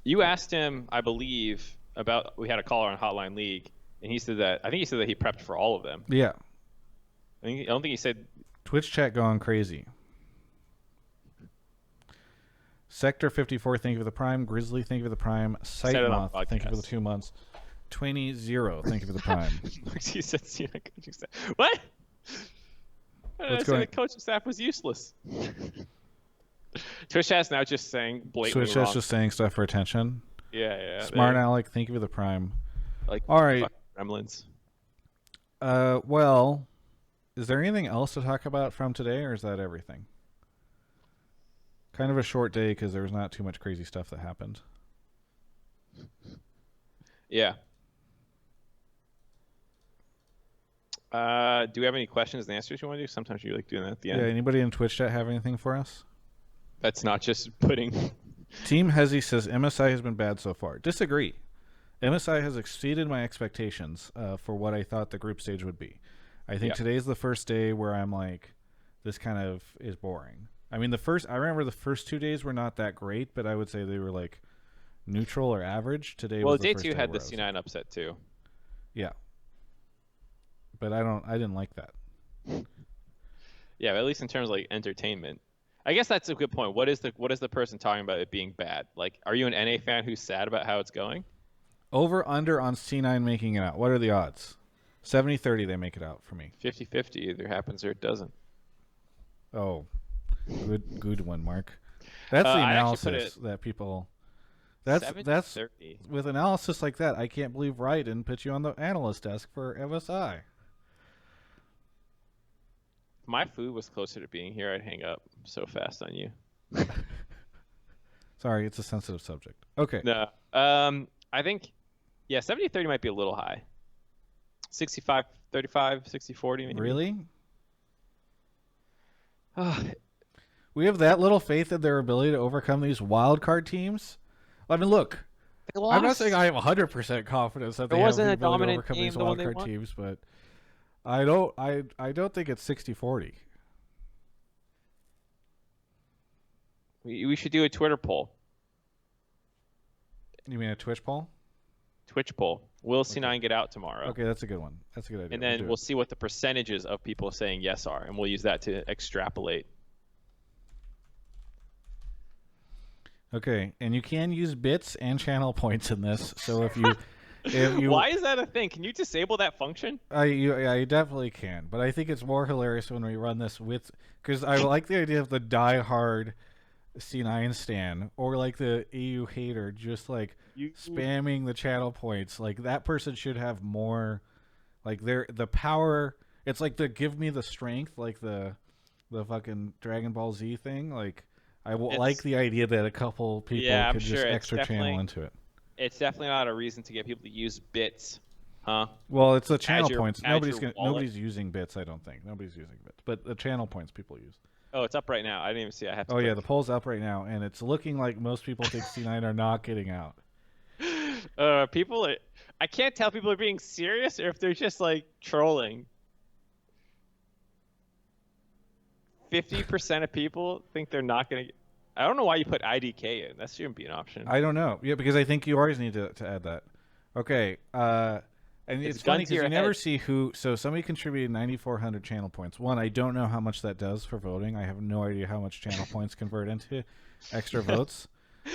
Speaker 2: You asked him, I believe, about we had a caller on Hotline League, and he said that he prepped for all of them.
Speaker 1: Yeah.
Speaker 2: I don't think he said.
Speaker 1: Twitch chat going crazy. Sector 54, thank you for the prime. Grizzly, thank you for the prime. Sightmoth, thank you for the 2 months. 20-0, thank you for the prime.
Speaker 2: He said, what?
Speaker 1: What's
Speaker 2: say
Speaker 1: going?
Speaker 2: the coaching staff was useless. Twitch chat's now just saying blatantly
Speaker 1: Switch
Speaker 2: wrong.
Speaker 1: that's just saying stuff for attention.
Speaker 2: Yeah.
Speaker 1: Smart Alec, thank you for the prime.
Speaker 2: Like
Speaker 1: all right.
Speaker 2: Gremlins.
Speaker 1: Well, is there anything else to talk about from today, or is that everything? Kind of a short day because there was not too much crazy stuff that happened.
Speaker 2: Yeah. Do we have any questions and answers you want to do? Sometimes you like doing that at the end.
Speaker 1: Yeah, anybody in Twitch chat have anything for us?
Speaker 2: That's not just putting...
Speaker 1: Team Hezzy says MSI has been bad so far. Disagree. MSI has exceeded my expectations for what I thought the group stage would be. I think today's the first day where I'm like, this kind of is boring. I mean, I remember the first 2 days were not that great, but I would say they were like neutral or average. Today was the
Speaker 2: day
Speaker 1: first
Speaker 2: 2
Speaker 1: day
Speaker 2: had the
Speaker 1: where I was
Speaker 2: C9 upset too.
Speaker 1: Yeah. But I didn't like that.
Speaker 2: Yeah, at least in terms of like entertainment. I guess that's a good point. What is the person talking about it being bad? Like, are you an NA fan who's sad about how it's going?
Speaker 1: Over under on C9 making it out. What are the odds? 70-30 they make it out for me.
Speaker 2: 50-50 either happens or it doesn't.
Speaker 1: Oh, good one, Mark. That's the analysis that people. That's
Speaker 2: 70-30.
Speaker 1: With analysis like that, I can't believe Riot didn't put you on the analyst desk for MSI.
Speaker 2: If my food was closer to being here, I'd hang up so fast on you.
Speaker 1: Sorry, it's a sensitive subject. Okay.
Speaker 2: No. I think 70-30 might be a little high. 65-35, 60-40 maybe.
Speaker 1: Really? We have that little faith in their ability to overcome these wild card teams? I mean, look, I'm not saying I have 100% confidence that they have the ability to overcome these wild card teams, but I don't think it's 60-40.
Speaker 2: We should do a Twitter poll.
Speaker 1: You mean a Twitch poll?
Speaker 2: Twitch poll. Will C9 get out tomorrow?
Speaker 1: Okay, that's a good one. That's a good idea.
Speaker 2: And then we'll see what the percentages of people saying yes are, and we'll use that to extrapolate.
Speaker 1: Okay, and you can use bits and channel points in this. So if you
Speaker 2: Why is that a thing? Can you disable that function?
Speaker 1: You definitely can, but I think it's more hilarious when we run this with, because I like the idea of the die-hard C9 stan or like the EU hater just like spamming the channel points. Like that person should have more, like the power. It's like the give me the strength, like the fucking Dragon Ball Z thing. Like like the idea that a couple people could just extra channel into it. It's
Speaker 2: definitely not a reason to get people to use bits, huh?
Speaker 1: Well, it's the channel points. Nobody's using bits. I don't think nobody's using bits, but the channel points people use.
Speaker 2: Oh, it's up right now. I didn't even see it. I have to
Speaker 1: click. Yeah, the poll's up right now, and it's looking like most people think C9 are not getting out.
Speaker 2: I can't tell if people are being serious or if they're just like trolling. 50% of people think they're not going to. I don't know why you put IDK in. That shouldn't be an option.
Speaker 1: I don't know. Yeah, because I think you always need to add that. Okay. And it's funny because you never see who. So somebody contributed 9,400 channel points. One, I don't know how much that does for voting. I have no idea how much channel points convert into extra votes.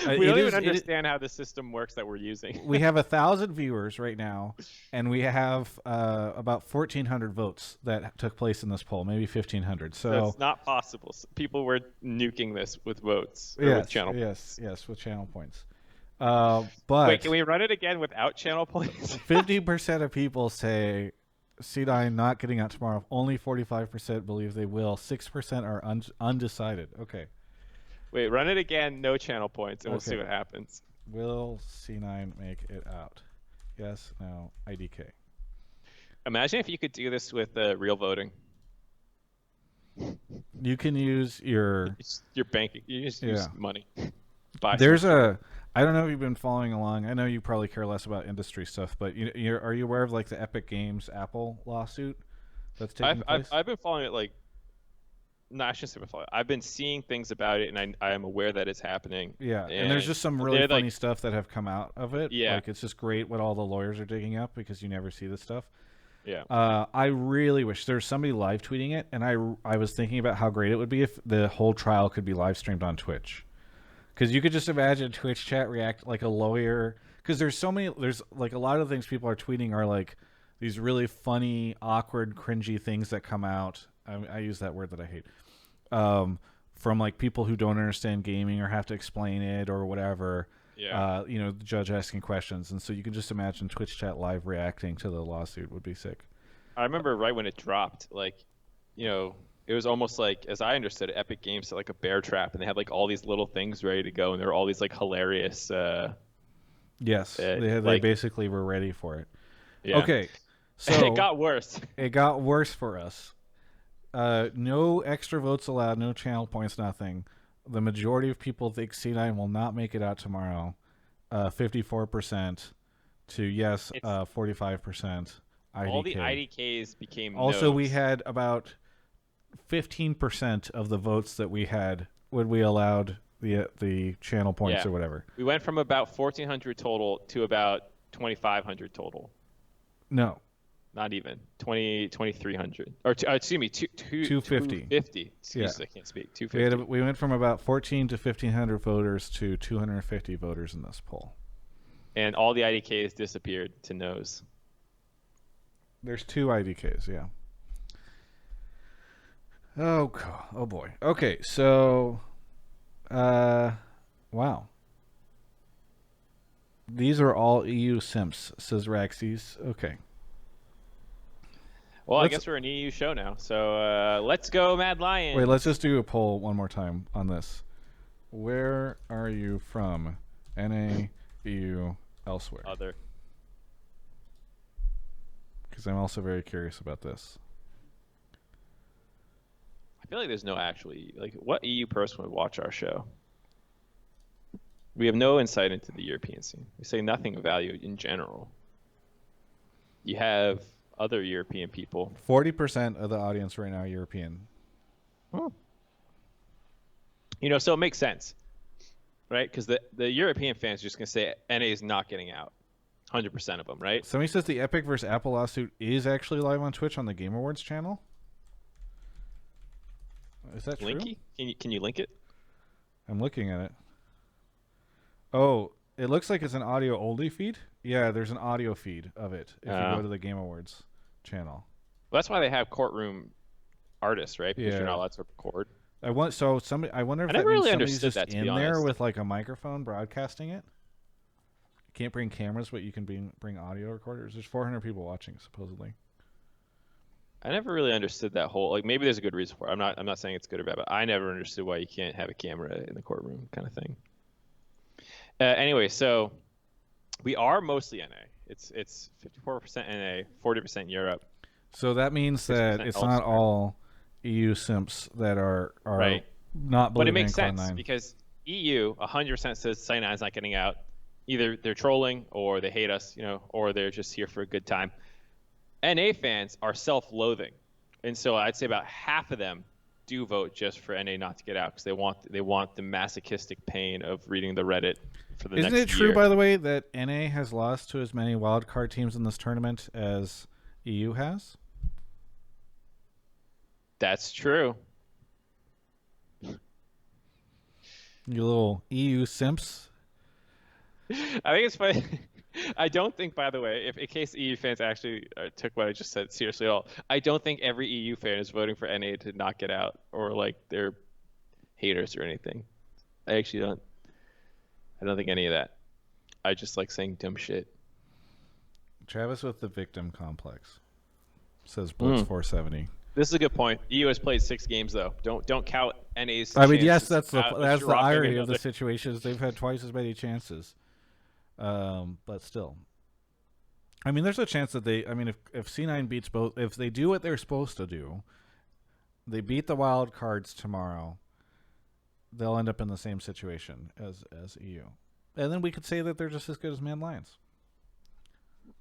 Speaker 2: We don't even understand how the system works that we're using.
Speaker 1: We have 1,000 viewers right now, and we have about 1,400 votes that took place in this poll, maybe 1,500. So
Speaker 2: that's not possible. People were nuking this with votes.
Speaker 1: With channel points. Yes, with channel points. But
Speaker 2: wait, can we run it again without channel points?
Speaker 1: 50% of people say C9 not getting out tomorrow. Only 45% believe they will. 6% are undecided. Okay.
Speaker 2: Wait, run it again, no channel points, and we'll see what happens.
Speaker 1: Will C9 make it out? Yes, no, IDK.
Speaker 2: Imagine if you could do this with real voting.
Speaker 1: You can use your
Speaker 2: banking. You just use money.
Speaker 1: I don't know if you've been following along. I know you probably care less about industry stuff, but are you aware of like the Epic Games Apple lawsuit that's taking place?
Speaker 2: I've been following it like. No, I shouldn't say before. I've been seeing things about it, and I am aware that it's happening.
Speaker 1: Yeah, and there's just some really funny stuff that have come out of it. Yeah. Like, it's just great what all the lawyers are digging up because you never see this stuff.
Speaker 2: Yeah.
Speaker 1: I really wish there's somebody live tweeting it, and I was thinking about how great it would be if the whole trial could be live streamed on Twitch. Because you could just imagine Twitch chat react like a lawyer. Because there's like a lot of things people are tweeting are like these really funny, awkward, cringy things that come out. I use that word that I hate. From like people who don't understand gaming or have to explain it or whatever.
Speaker 2: Yeah.
Speaker 1: The judge asking questions, and so you can just imagine Twitch chat live reacting to the lawsuit would be sick.
Speaker 2: I remember right when it dropped, like, it was almost like, as I understood it, Epic Games set like a bear trap, and they had like all these little things ready to go, and there were all these like hilarious.
Speaker 1: Yes, they
Speaker 2: like,
Speaker 1: basically were ready for it.
Speaker 2: Yeah.
Speaker 1: Okay, so
Speaker 2: it got worse.
Speaker 1: It got worse for us. No extra votes allowed, no channel points, nothing. The majority of people think C9 will not make it out tomorrow. 54% to yes, 45%. IDK.
Speaker 2: All the IDKs became
Speaker 1: also
Speaker 2: no's.
Speaker 1: we had about 15% of the votes that we had when we allowed the channel points or whatever.
Speaker 2: We went from about 1,400 total to about 2,500 total.
Speaker 1: No.
Speaker 2: Not even 2,300 or excuse me,
Speaker 1: 250.
Speaker 2: 250. Excuse me, I can't speak. 250.
Speaker 1: We went from about 14 to 1,500 voters to 250 voters in this poll.
Speaker 2: And all the IDKs disappeared to no's.
Speaker 1: There's 2 IDKs, yeah. Oh boy. Okay, so, wow. These are all EU simps, says Raxes. Okay.
Speaker 2: Well, I guess we're an EU show now, so let's go, Mad Lion.
Speaker 1: Wait, let's just do a poll one more time on this. Where are you from? NA, EU, elsewhere?
Speaker 2: Other.
Speaker 1: Because I'm also very curious about this.
Speaker 2: I feel like there's no actually, like, what EU person would watch our show? We have no insight into the European scene. We say nothing of value in general. You have other European people.
Speaker 1: 40% of the audience right now are European.
Speaker 2: Oh. So it makes sense, right? Because the European fans are just going to say NA is not getting out. 100% of them, right?
Speaker 1: Somebody says the Epic versus Apple lawsuit is actually live on Twitch on the Game Awards channel. Is that true?
Speaker 2: Linky? Can you link it?
Speaker 1: I'm looking at it. Oh, it looks like it's an audio only feed. Yeah, there's an audio feed of it if you go to the Game Awards channel.
Speaker 2: Well, that's why they have courtroom artists, right? Because you're not allowed to record.
Speaker 1: I wonder if that
Speaker 2: really
Speaker 1: means somebody's
Speaker 2: understood
Speaker 1: just
Speaker 2: that, to
Speaker 1: in
Speaker 2: be
Speaker 1: there
Speaker 2: honest.
Speaker 1: with like a microphone broadcasting it. You can't bring cameras, but you can bring audio recorders. There's 400 people watching supposedly.
Speaker 2: I never really understood that whole, like, maybe there's a good reason for it. I'm not saying it's good or bad, but I never understood why you can't have a camera in the courtroom kind of thing. Anyway, so we are mostly NA. It's 54% NA, 40% Europe.
Speaker 1: So that means that it's not all EU simps that are
Speaker 2: right.
Speaker 1: not
Speaker 2: But it
Speaker 1: believing
Speaker 2: makes
Speaker 1: in Cloud9.
Speaker 2: sense because EU 100% says Cloud9 is not getting out. Either they're trolling or they hate us, or they're just here for a good time. NA fans are self-loathing, and so I'd say about half of them do vote just for NA not to get out because they want the masochistic pain of reading the Reddit for the next year.
Speaker 1: Isn't it true, by the way, that NA has lost to as many wildcard teams in this tournament as EU has?
Speaker 2: That's true.
Speaker 1: You little EU simps.
Speaker 2: I think it's funny. I don't think, by the way, if in case EU fans actually took what I just said seriously at all, I don't think every EU fan is voting for NA to not get out or like they're haters or anything. I actually don't. I don't think any of that. I just like saying dumb shit.
Speaker 1: Travis with the victim complex, says Blitz 470.
Speaker 2: This is a good point. EU has played 6 games though. Don't count NA's.
Speaker 1: I mean, yes, that's the
Speaker 2: dropping
Speaker 1: irony of
Speaker 2: another.
Speaker 1: the situation is they've had twice as many chances. But still, I mean, there's a chance that if C9 beats both, if they do what they're supposed to do, they beat the wild cards tomorrow, they'll end up in the same situation as EU, and then we could say that they're just as good as Mad Lions.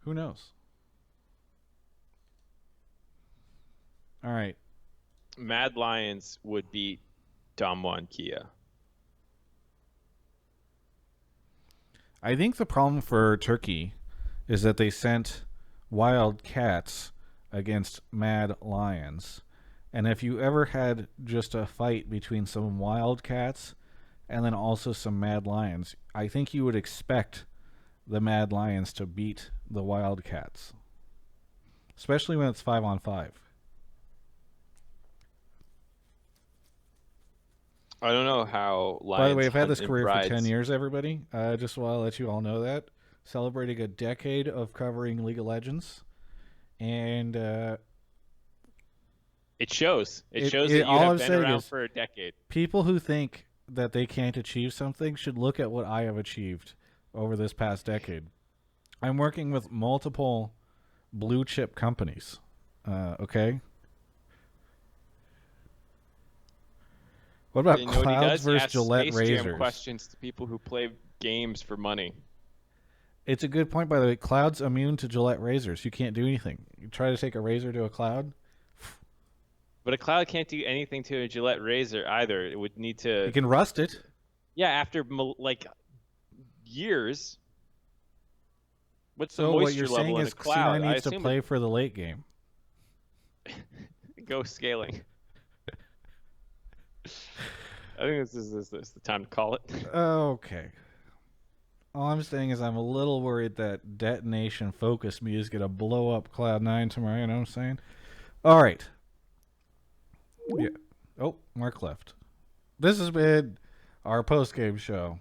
Speaker 1: Who knows? All right,
Speaker 2: Mad Lions would beat Damwon Kia.
Speaker 1: I think the problem for Turkey is that they sent wild cats against Mad Lions. And if you ever had just a fight between some wild cats and then also some Mad Lions, I think you would expect the Mad Lions to beat the wild cats. Especially when it's 5-on-5.
Speaker 2: I don't know how lions
Speaker 1: By the way, I've had
Speaker 2: hunt
Speaker 1: this
Speaker 2: in
Speaker 1: career for 10
Speaker 2: brides.
Speaker 1: years, everybody. Just want to let you all know that. Celebrating a decade of covering League of Legends. And
Speaker 2: It shows. It shows that you
Speaker 1: all
Speaker 2: have
Speaker 1: I'm
Speaker 2: been
Speaker 1: saying
Speaker 2: around
Speaker 1: is
Speaker 2: for a decade.
Speaker 1: people who think that they can't achieve something should look at what I have achieved over this past decade. I'm working with multiple blue chip companies. Okay? What about
Speaker 2: You know what he
Speaker 1: Clouds
Speaker 2: does? He
Speaker 1: versus
Speaker 2: asks
Speaker 1: Gillette
Speaker 2: Space Jam
Speaker 1: razors?
Speaker 2: questions to people who play games for money.
Speaker 1: It's a good point, by the way. Cloud's immune to Gillette razors. You can't do anything. You try to take a razor to a Cloud,
Speaker 2: But a Cloud can't do anything to a Gillette razor either. It would need to.
Speaker 1: you can rust it.
Speaker 2: Yeah, after like years. What's the
Speaker 1: So what
Speaker 2: moisture
Speaker 1: you're
Speaker 2: level
Speaker 1: saying
Speaker 2: in
Speaker 1: is
Speaker 2: a Cloud?
Speaker 1: C9
Speaker 2: I
Speaker 1: needs to
Speaker 2: assume
Speaker 1: play for the late game.
Speaker 2: go scaling. I think this is the time to call it.
Speaker 1: Okay. All I'm saying is I'm a little worried that Detonation Focus Me is going to blow up Cloud9 tomorrow. You know what I'm saying? All right. Yeah. Oh, Mark left. This has been our post-game show.